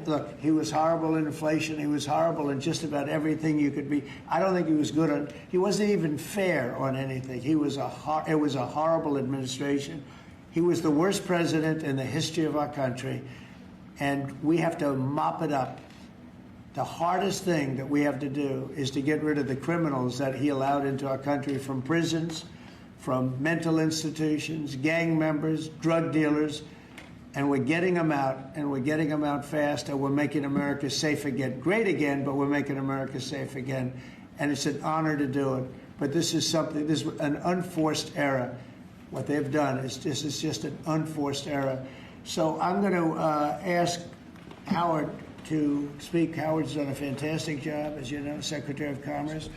look, he was horrible in inflation. He was horrible in just about everything you could be. I don't think he was good on. He wasn't even fair on anything. It was a horrible administration. He was the worst president in the history of our country, and we have to mop it up. The hardest thing that we have to do is to get rid of the criminals that he allowed into our country from prisons, from mental institutions, gang members, drug dealers. And we're getting them out, and we're getting them out fast, and we're making America safe again. Great again, but we're making America safe again. And it's an honor to do it. But this is an unforced error. What they've done is just an unforced error. So I'm going to ask Howard to speak. Howard's done a fantastic job, as you know, Secretary of Commerce.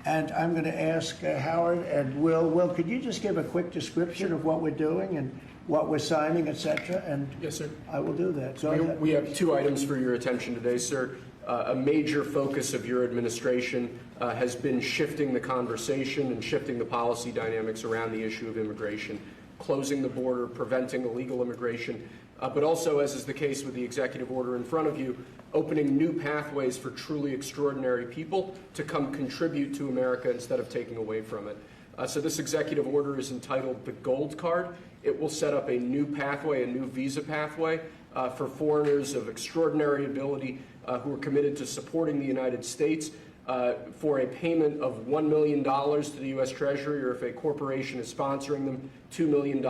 And I'm going to ask Howard and Will. Will, could you just give a quick description of what we're doing and what we're signing, et cetera? And yes, sir. I will do that. So we have two items for your attention today, sir. A major focus of your administration has been shifting the conversation and shifting the policy dynamics around the issue of immigration, closing the border, preventing illegal immigration, but also, as is the case with the executive order in front of you, opening new pathways for truly extraordinary people to come contribute to America instead of taking away from it. So this executive order is entitled the Gold Card. It will set up a new pathway, a new visa pathway for foreigners of extraordinary ability who are committed to supporting the United States, for a payment of $1 million to the U.S. Treasury, or if a corporation is sponsoring them, $2 million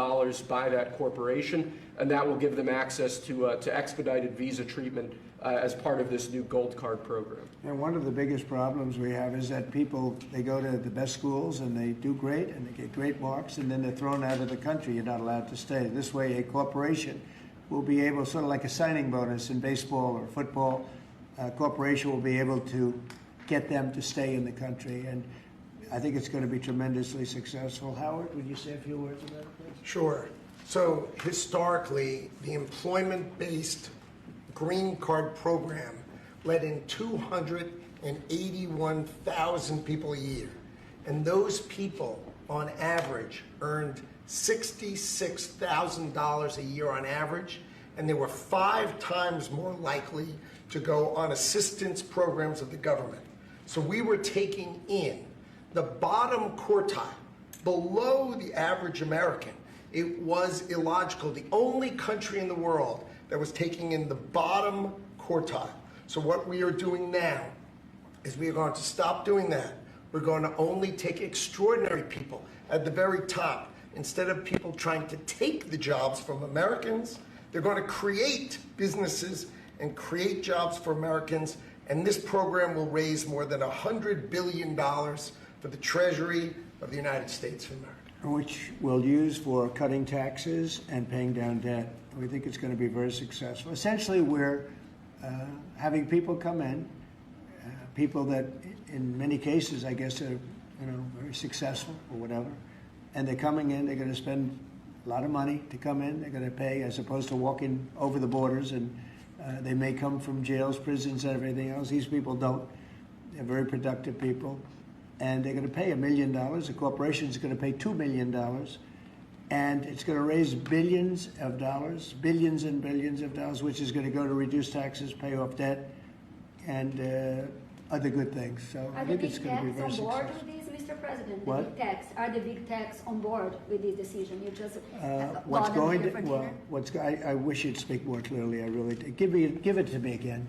by that corporation, and that will give them access to expedited visa treatment as part of this new Gold Card program. And one of the biggest problems we have is that people, they go to the best schools and they do great and they get great marks, and then they're thrown out of the country. You're not allowed to stay. This way, a corporation will be able, sort of like a signing bonus in baseball or football, a corporation will be able to get them to stay in the country. And I think it's going to be tremendously successful. Howard, would you say a few words about it, please? Sure. So historically, the employment-based green card program let in 281,000 people a year. And those people, on average, earned $66,000 a year on average, and they were 5 times more likely to go on assistance programs of the government. So we were taking in the bottom quartile, below the average American. It was illogical. The only country in the world that was taking in the bottom quartile. So what we are doing now is we are going to stop doing that. We're going to only take extraordinary people at the very top. Instead of people trying to take the jobs from Americans, they're going to create businesses and create jobs for Americans. And this program will raise more than $100 billion for the Treasury of the United States of America. Which we'll use for cutting taxes and paying down debt. We think it's going to be very successful. Essentially, we're having people come in, people that in many cases, I guess, are very successful or whatever, and they're coming in, they're going to spend a lot of money to come in, they're going to pay as opposed to walking over the borders, and they may come from jails, prisons, and everything else. These people don't. They're very productive people. And they're going to pay $1 million. The corporation is going to pay $2 million. And it's going to raise billions of dollars, billions and billions of dollars, which is going to go to reduce taxes, pay off debt, and other good things. So I think it's going to be very successful. Are the big techs on board with this, Mr. President? What? The big techs, are the big techs on board with this decision? You just what's going to, well, I wish you'd speak more clearly. I really do. Give it to me again.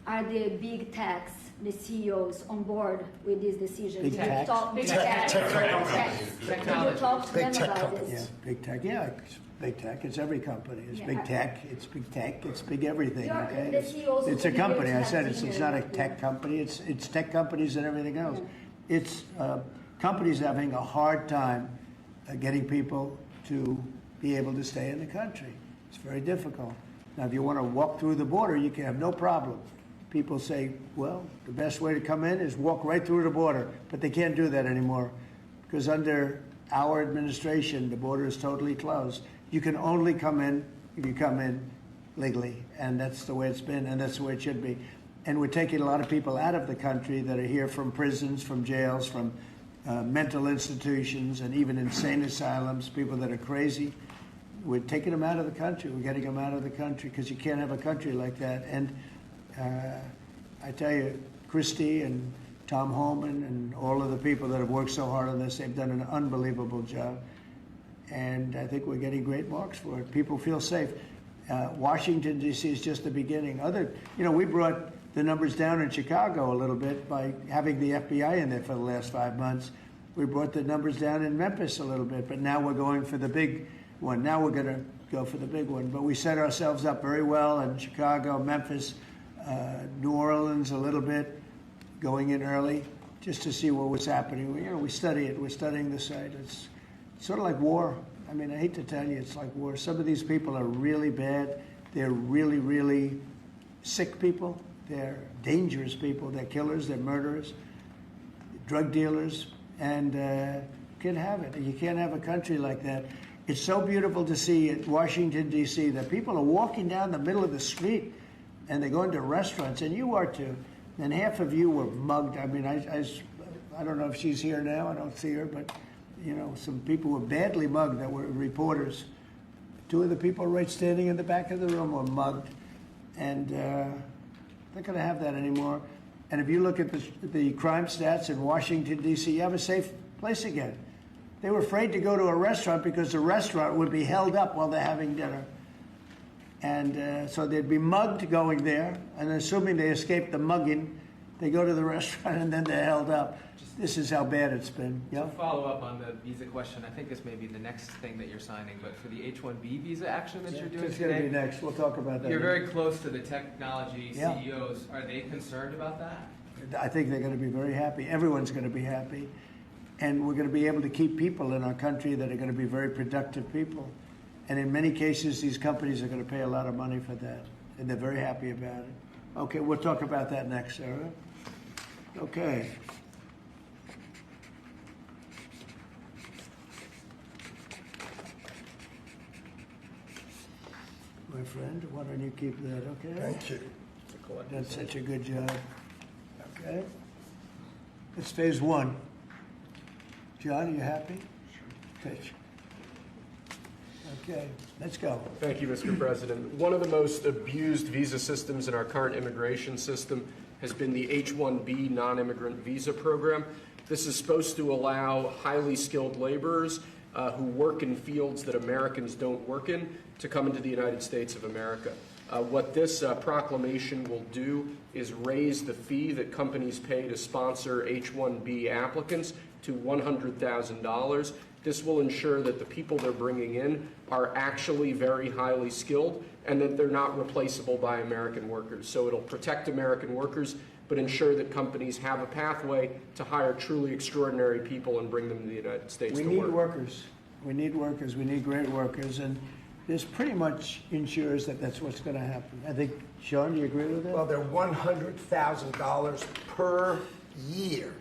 Are the big techs, the CEOs, on board with this decision? Big tech? Big tech. Did you talk to them about this? Yeah, big tech. Yeah, it's big tech. It's every company. It's big tech. It's big tech. It's big everything. Okay, it's a company. I said it's not a tech company. It's tech companies and everything else. It's companies having a hard time getting people to be able to stay in the country. It's very difficult. Now, if you want to walk through the border, you can have no problem. People say, well, the best way to come in is walk right through the border. But they can't do that anymore because under our administration, the border is totally closed. You can only come in if you come in legally. And that's the way it's been, and that's the way it should be. And we're taking a lot of people out of the country that are here from prisons, from jails, from mental institutions, and even insane asylums, people that are crazy. We're taking them out of the country. We're getting them out of the country because you can't have a country like that. And I tell you, Christie and Tom Holman and all of the people that have worked so hard on this, they've done an unbelievable job. And I think we're getting great marks for it. People feel safe. Washington, D.C. is just the beginning. We brought the numbers down in Chicago a little bit by having the FBI in there for the last 5 months. We brought the numbers down in Memphis a little bit, but now we're going for the big one. Now we're going to go for the big one. But we set ourselves up very well in Chicago, Memphis, New Orleans a little bit, going in early just to see what was happening. We study it. We're studying the site. It's sort of like war. I mean, I hate to tell you, it's like war. Some of these people are really bad. They're really, really sick people. They're dangerous people. They're killers. They're murderers, drug dealers, and you can't have it. You can't have a country like that. It's so beautiful to see in Washington, D.C., that people are walking down the middle of the street and they're going to restaurants, and you are too. And half of you were mugged. I mean, I don't know if she's here now. I don't see her, but, some people were badly mugged that were reporters. 2 of the people right standing in the back of the room were mugged. And they're not going to have that anymore. And if you look at the crime stats in Washington, D.C., you have a safe place again. They were afraid to go to a restaurant because the restaurant would be held up while they're having dinner. And so they'd be mugged going there, and assuming they escaped the mugging, They go to the restaurant and then they're held up. This is how bad it's been. To follow up on the visa question, I think this may be the next thing that you're signing, but for the H-1B visa action that you're doing It's going to today, be next. We'll talk about that. you're very close to the technology Yeah. CEOs. Are they concerned about that? I think they're going to be very happy. Everyone's going to be happy. And we're going to be able to keep people in our country that are going to be very productive people. And in many cases, these companies are going to pay a lot of money for that. And they're very happy about it. Okay, we'll talk about that next, Sarah. Okay. My friend, why don't you keep that, okay? Thank you. Done such a good job. Okay. It's phase one. John, are you happy? Pitch. Okay, let's go. Thank you, Mr. President. One of the most abused visa systems in our current immigration system has been the H-1B non-immigrant visa program. This is supposed to allow highly skilled laborers who work in fields that Americans don't work in to come into the United States of America. What this proclamation will do is raise the fee that companies pay to sponsor H-1B applicants to $100,000. This will ensure that the people they're bringing in are actually very highly skilled and that they're not replaceable by American workers. So it'll protect American workers, but ensure that companies have a pathway to hire truly extraordinary people and bring them to the United States We to need work. workers. We need workers. We need great workers. And this pretty much ensures that that's what's going to happen. I think, Sean, do you agree with that? Well, they're $100,000 per year.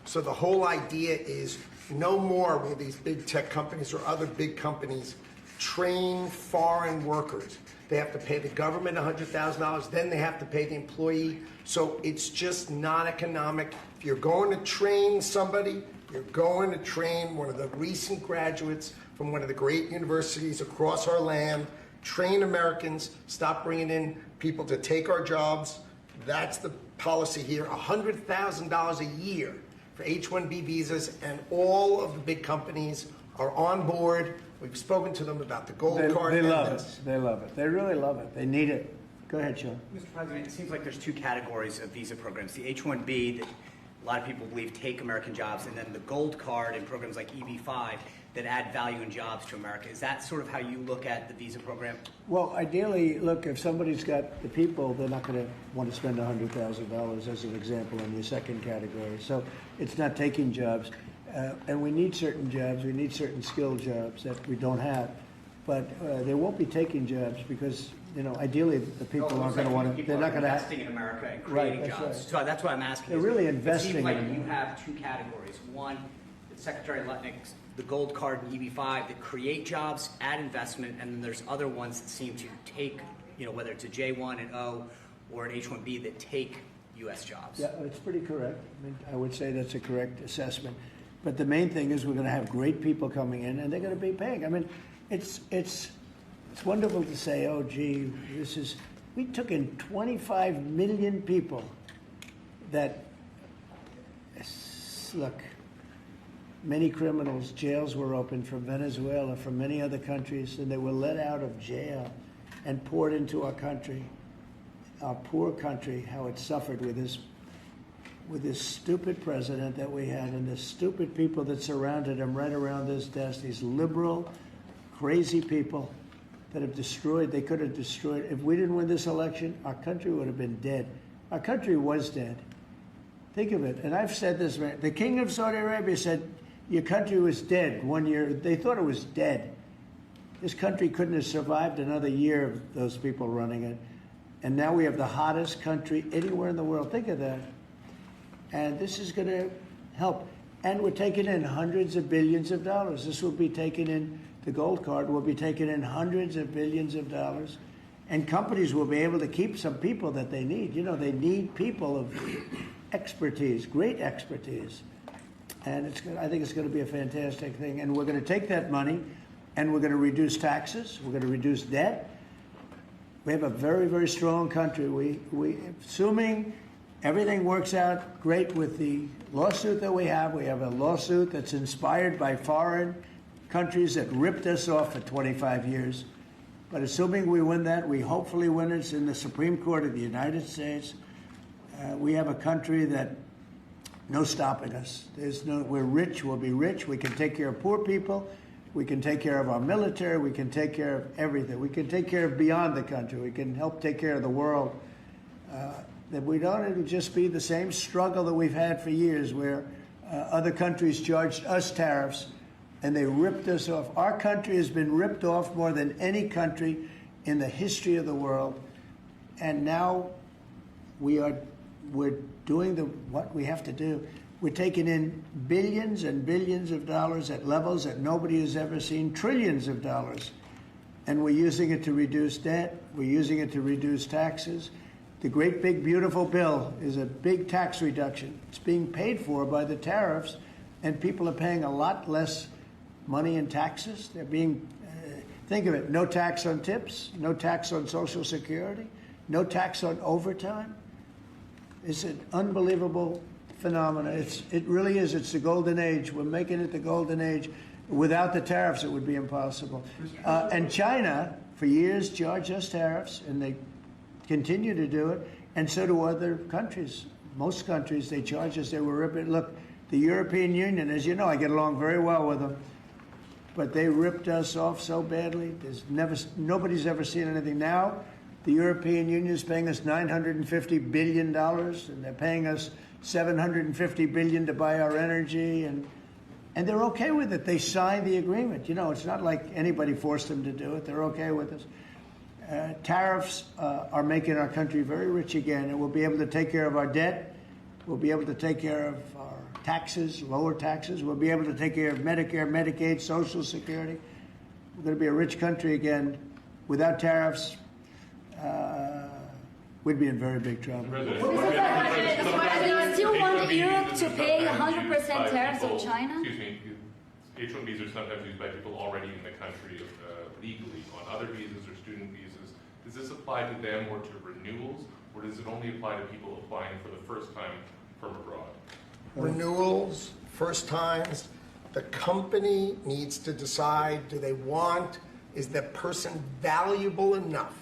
So the whole idea is no more will these big tech companies or other big companies train foreign workers. They have to pay the government $100,000, then they have to pay the employee. So it's just not economic. If you're going to train somebody, you're going to train one of the recent graduates from one of the great universities across our land, train Americans, stop bringing in people to take our jobs. That's the policy here, $100,000 a year for H-1B visas, and all of the big companies are on board. We've spoken to them about the gold card. They love it. They love it. They really love it. They need it. Go ahead, Sean. Mr. President, it seems like there's two categories of visa programs. The H-1B that a lot of people believe take American jobs, and then the gold card and programs like EB-5 that add value and jobs to America. Is that sort of how you look at the visa program? Well, ideally, look, if somebody's got the people, they're not going to want to spend $100,000 as an example in your second category. So it's not taking jobs. And we need certain jobs. We need certain skilled jobs that we don't have. But they won't be taking jobs because, you know, ideally the people aren't going to want to. They're not going to investing in America and creating Right, jobs. right. So that's what I'm asking. They're really investing It seems like in you have two categories. One, Secretary Lutnick's, the gold card and EB-5 that create jobs, add investment, and then there's other ones that seem to take, you know, whether it's a J1 and O or an H-1B that take U.S. jobs. Yeah, it's pretty correct. I mean, I would say that's a correct assessment. But the main thing is we're going to have great people coming in, and they're going to be paying. I mean, it's wonderful to say, oh, gee, we took in 25 million people that, look, many criminals, jails were open from Venezuela, from many other countries, and they were let out of jail and poured into our country, our poor country, how it suffered with this stupid president that we had and the stupid people that surrounded him right around this desk, these liberal, crazy people that have destroyed, they could have destroyed. If we didn't win this election, our country would have been dead. Our country was dead. Think of it. And I've said this, the king of Saudi Arabia said, your country was dead 1 year. They thought it was dead. This country couldn't have survived another year of those people running it. And now we have the hottest country anywhere in the world. Think of that. And this is going to help. And we're taking in hundreds of billions of dollars. This will be taken in, the gold card will be taking in hundreds of billions of dollars. And companies will be able to keep some people that they need. You know, they need people of expertise, great expertise. And I think it's going to be a fantastic thing. And we're going to take that money and we're going to reduce taxes. We're going to reduce debt. We have a very, very strong country. We assuming everything works out great with the lawsuit that we have a lawsuit that's inspired by foreign countries that ripped us off for 25 years. But assuming we win that, we hopefully win it. It's in the Supreme Court of the United States. We have a country that no stopping us. We're rich, we'll be rich, we can take care of poor people, we can take care of our military, we can take care of everything. We can take care of beyond the country, we can help take care of the world. That we don't, it'll just be the same struggle that we've had for years where other countries charged us tariffs and they ripped us off. Our country has been ripped off more than any country in the history of the world. And now we're doing what we have to do. We're taking in billions and billions of dollars at levels that nobody has ever seen, trillions of dollars. And we're using it to reduce debt. We're using it to reduce taxes. The great big beautiful bill is a big tax reduction. It's being paid for by the tariffs, and people are paying a lot less money in taxes. They're being, think of it, no tax on tips, no tax on Social Security, no tax on overtime. It's an unbelievable phenomenon. It really is. It's the golden age. We're making it the golden age. Without the tariffs, it would be impossible. And China, for years, charged us tariffs, and they continue to do it, and so do other countries. Most countries, they charge us. They were ripping. Look, the European Union, as you know, I get along very well with them, but they ripped us off so badly. Nobody's ever seen anything. Now, the European Union is paying us $950 billion, and they're paying us $750 billion to buy our energy, and they're okay with it. They signed the agreement. You know, it's not like anybody forced them to do it. They're okay with us. Tariffs are making our country very rich again, and we'll be able to take care of our debt. We'll be able to take care of our taxes, lower taxes. We'll be able to take care of Medicare, Medicaid, Social Security. We're going to be a rich country again. Without tariffs, we'd be in very big trouble. Do you still want Europe to pay 100% tariffs on China? Excuse me. H-1Bs are sometimes used by people already in the country legally on other visas or student visas. Does this apply to them or to renewals, or does it only apply to people applying for the first time from abroad? Renewals, first times, the company needs to decide, is that person valuable enough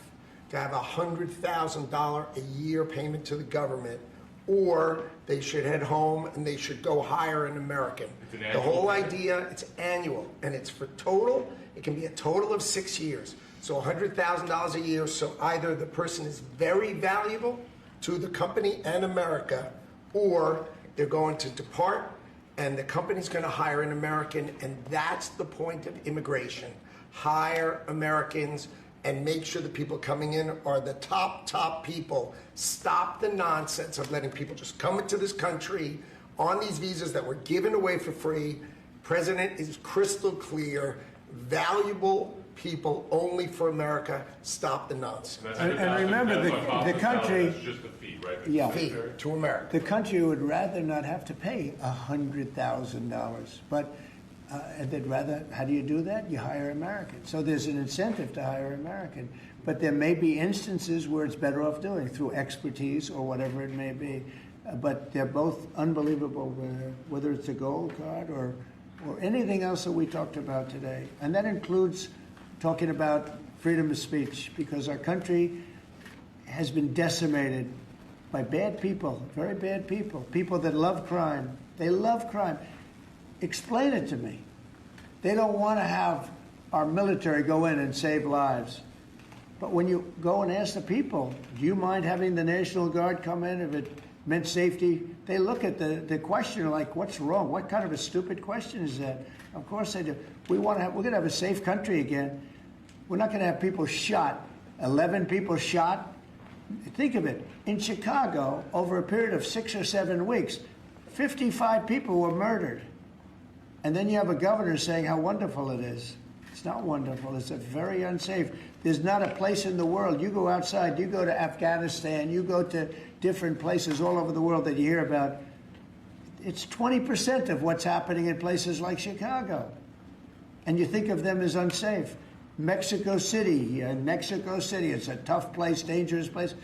to have a $100,000 a year payment to the government, or they should head home and they should go hire an American. The whole idea, it's annual, and it's for total, it can be a total of 6 years. So $100,000 a year, so either the person is very valuable to the company and America, or they're going to depart and the company's going to hire an American, and that's the point of immigration. Hire Americans and make sure the people coming in are the top people. Stop the nonsense of letting people just come into this country on these visas that were given away for free. President is crystal clear. Valuable people only for America. Stop the nonsense. And remember, the country, That's just a fee, right? yeah, Fee to America. the country would rather not have to pay $100,000, but and they'd rather, how do you do that? You hire Americans. So there's an incentive to hire American. But there may be instances where it's better off doing through expertise or whatever it may be. But they're both unbelievable, whether it's a gold card or anything else that we talked about today. And that includes talking about freedom of speech, because our country has been decimated by bad people, very bad people, people that love crime. They love crime. Explain it to me. They don't want to have our military go in and save lives. But when you go and ask the people, do you mind having the National Guard come in if it meant safety? They look at the question like, what's wrong? What kind of a stupid question is that? Of course they do. We're going to have a safe country again. We're not going to have people shot, 11 people shot. Think of it. In Chicago, over a period of 6 or 7 weeks, 55 people were murdered. And then you have a governor saying how wonderful it is. It's not wonderful. It's very unsafe. There's not a place in the world. You go outside, you go to Afghanistan, you go to different places all over the world that you hear about. It's 20% of what's happening in places like Chicago. And you think of them as unsafe. Mexico City, it's a tough place, dangerous place.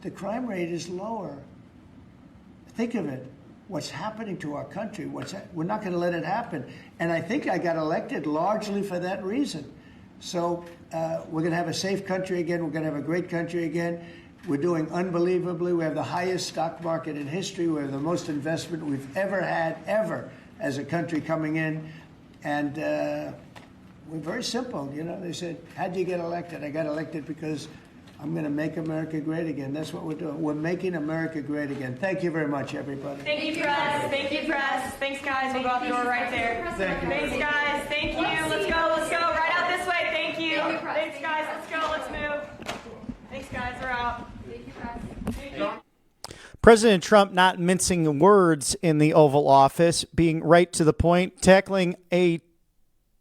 The crime rate is lower. Think of it. What's happening to our country? We're not going to let it happen. And I think I got elected largely for that reason. So we're going to have a safe country again. We're going to have a great country again. We're doing unbelievably. We have the highest stock market in history. We have the most investment we've ever had, ever, as a country coming in. And we're very simple. You know, they said, how'd you get elected? I got elected because I'm going to make America great again. That's what we're doing. We're making America great again. Thank you very much, everybody. Thank you, press. Thank you, press. Thanks, guys. We'll go out the door right there. Thank you. Thanks, guys. Thank you. Let's go. Let's go. Right out this way. Thank you. Thanks, guys. Let's go. Let's move. Thanks, guys. We're out. Thank you, press. Thank you. President Trump not mincing words in the Oval Office, being right to the point, tackling a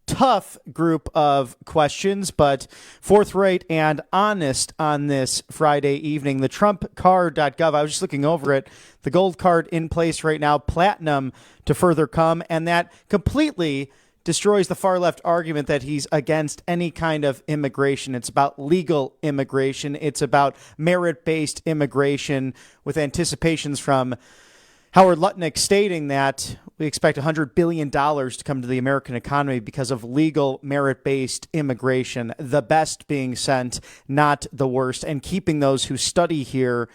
tough group of questions, but forthright and honest on this Friday evening. The TrumpCard.gov, I was just looking over it, the gold card in place right now, platinum to further come, and that completely destroys the far left argument that he's against any kind of immigration. It's about legal immigration. It's about merit-based immigration, with anticipations from Howard Lutnick stating that we expect $100 billion to come to the American economy because of legal merit-based immigration, the best being sent, not the worst, and keeping those who study here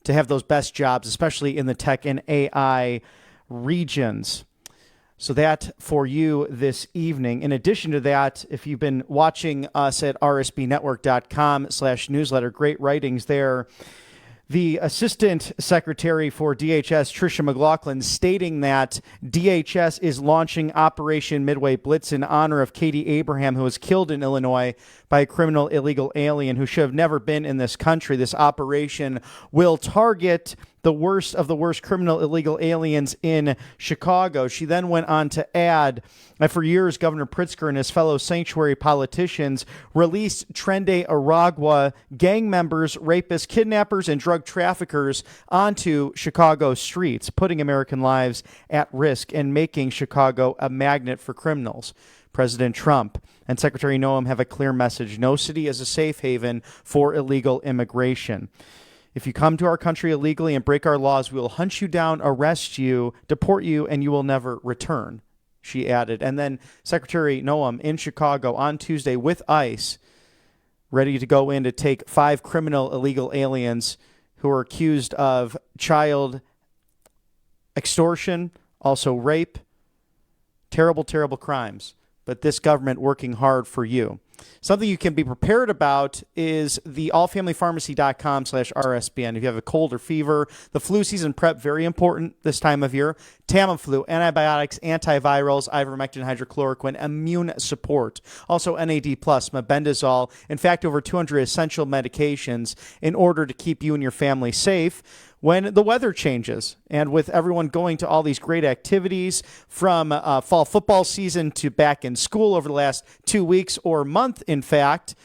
to have those best jobs, especially in the tech and AI regions. So that for you this evening. In addition to that, if you've been watching us at rsbnetwork.com/newsletter, great writings there. The Assistant Secretary for DHS, Tricia McLaughlin, stating that DHS is launching Operation Midway Blitz in honor of Katie Abraham, who was killed in Illinois by a criminal illegal alien who should have never been in this country. This operation will target the worst of the worst criminal illegal aliens in Chicago. She then went on to add that for years, Governor Pritzker and his fellow sanctuary politicians released Trende Aragua gang members, rapists, kidnappers, and drug traffickers onto Chicago streets, putting American lives at risk and making Chicago a magnet for criminals. President Trump and Secretary Noem have a clear message. No city is a safe haven for illegal immigration. If you come to our country illegally and break our laws, we will hunt you down, arrest you, deport you, and you will never return, she added. And then Secretary Noem in Chicago on Tuesday with ICE, ready to go in to take 5 criminal illegal aliens who are accused of child extortion, also rape, terrible, terrible crimes. But this government working hard for you. Something you can be prepared about is the allfamilypharmacy.com/RSBN. If you have a cold or fever, the flu season prep, very important this time of year. Tamiflu, antibiotics, antivirals, ivermectin, hydrochloroquine, immune support. Also NAD+, mebendazole. In fact, over 200 essential medications in order to keep you and your family safe when the weather changes. And with everyone going to all these great activities, from fall football season to back in school over the last 2 weeks or month, in fact,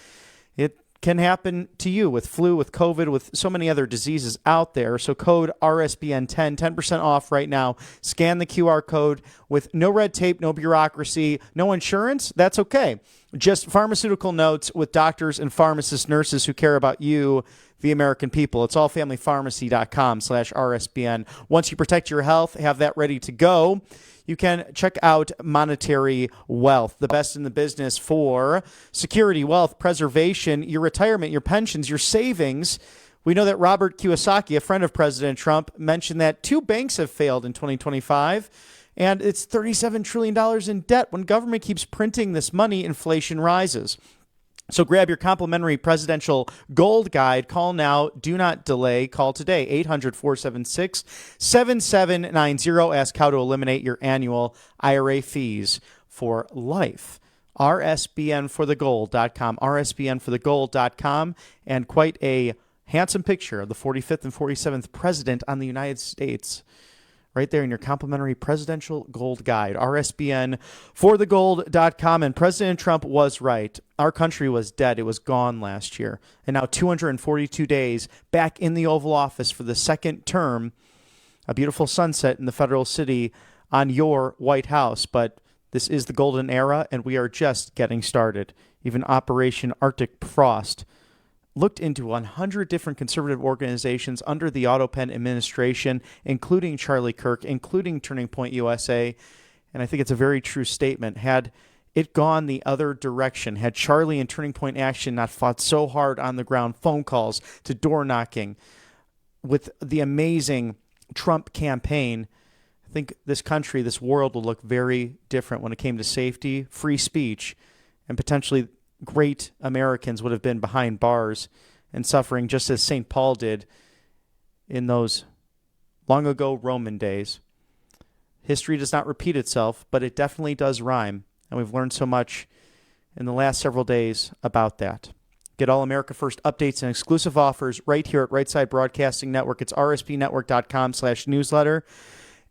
it can happen to you with flu, with COVID, with so many other diseases out there. So code RSBN10, 10% off right now. Scan the QR code with no red tape, no bureaucracy, no insurance. That's okay. Just pharmaceutical notes with doctors and pharmacists, nurses who care about you, the American people. It's allfamilypharmacy.com/RSBN. Once you protect your health, have that ready to go, you can check out Monetary Wealth, the best in the business for security, wealth, preservation, your retirement, your pensions, your savings. We know that Robert Kiyosaki, a friend of President Trump, mentioned that 2 banks have failed in 2025, and it's $37 trillion in debt. When government keeps printing this money, inflation rises. So grab your complimentary presidential gold guide. Call now. Do not delay. Call today. 800-476-7790. Ask how to eliminate your annual IRA fees for life. RSBNforthegold.com. RSBNforthegold.com. And quite a handsome picture of the 45th and 47th president on the United States. Right there in your complimentary presidential gold guide, rsbnforthegold.com. And President Trump was right. Our country was dead. It was gone last year. And now 242 days back in the Oval Office for the second term. A beautiful sunset in the federal city on your White House. But this is the golden era, and we are just getting started. Even Operation Arctic Frost looked into 100 different conservative organizations under the Autopen administration, including Charlie Kirk, including Turning Point USA. And I think it's a very true statement. Had it gone the other direction, had Charlie and Turning Point Action not fought so hard on the ground, phone calls to door knocking, with the amazing Trump campaign, I think this country, this world will look very different when it came to safety, free speech, and potentially great Americans would have been behind bars and suffering just as St. Paul did in those long ago Roman days. History does not repeat itself, but it definitely does rhyme, and we've learned so much in the last several days about that. Get all America First updates and exclusive offers right here at Right Side Broadcasting Network. It's rspnetwork.com/newsletter.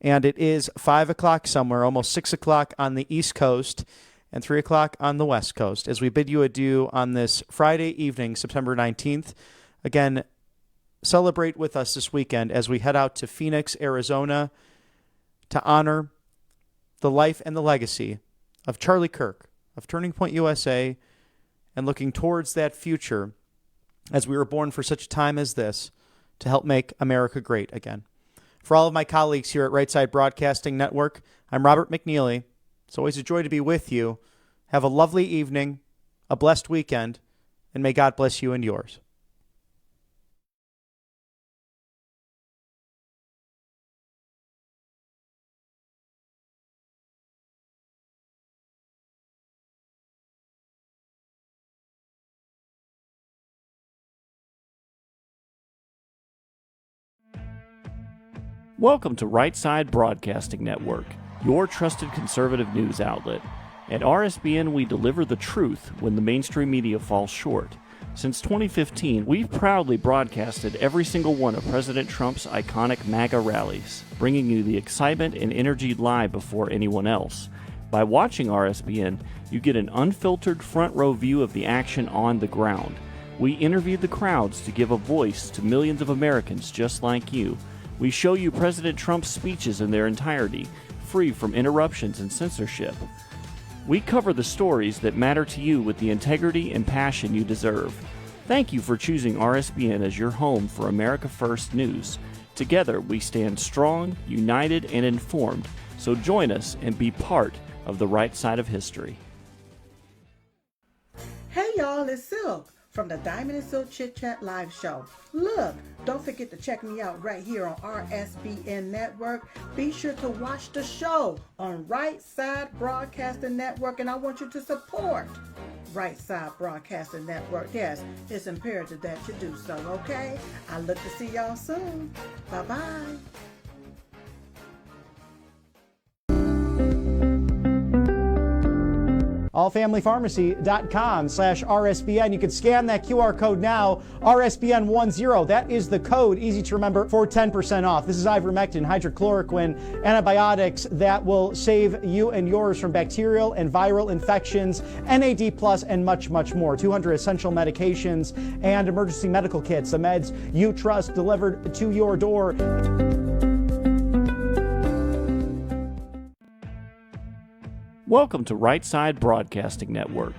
And it is 5 o'clock somewhere, almost 6 o'clock on the East Coast and 3 o'clock on the West Coast. As we bid you adieu on this Friday evening, September 19th. Again, celebrate with us this weekend as we head out to Phoenix, Arizona, to honor the life and the legacy of Charlie Kirk, of Turning Point USA, and looking towards that future as we were born for such a time as this to help make America great again. For all of my colleagues here at Right Side Broadcasting Network, I'm Robert McNeely. It's always a joy to be with you. Have a lovely evening, a blessed weekend, and may God bless you and yours. Welcome to Right Side Broadcasting Network, your trusted conservative news outlet. At RSBN, we deliver the truth when the mainstream media falls short. Since 2015, we've proudly broadcasted every single one of President Trump's iconic MAGA rallies, bringing you the excitement and energy live before anyone else. By watching RSBN, you get an unfiltered front row view of the action on the ground. We interview the crowds to give a voice to millions of Americans just like you. We show you President Trump's speeches in their entirety, free from interruptions and censorship. We cover the stories that matter to you with the integrity and passion you deserve. Thank you for choosing RSBN as your home for America First News. Together, we stand strong, united, and informed. So join us and be part of the right side of history. Hey y'all, it's Silk from the Diamond and Silk Chit Chat live show. Look, don't forget to check me out right here on RSBN Network. Be sure to watch the show on Right Side Broadcasting Network, and I want you to support Right Side Broadcasting Network. Yes, it's imperative that you do so, okay? I look to see y'all soon. Bye-bye. allfamilypharmacy.com/RSBN. You can scan that QR code now, RSBN10. That is the code, easy to remember, for 10% off. This is ivermectin, hydrochloroquine, antibiotics that will save you and yours from bacterial and viral infections, NAD+, and much, much more. 200 essential medications and emergency medical kits, the meds you trust delivered to your door. Welcome to Right Side Broadcasting Network,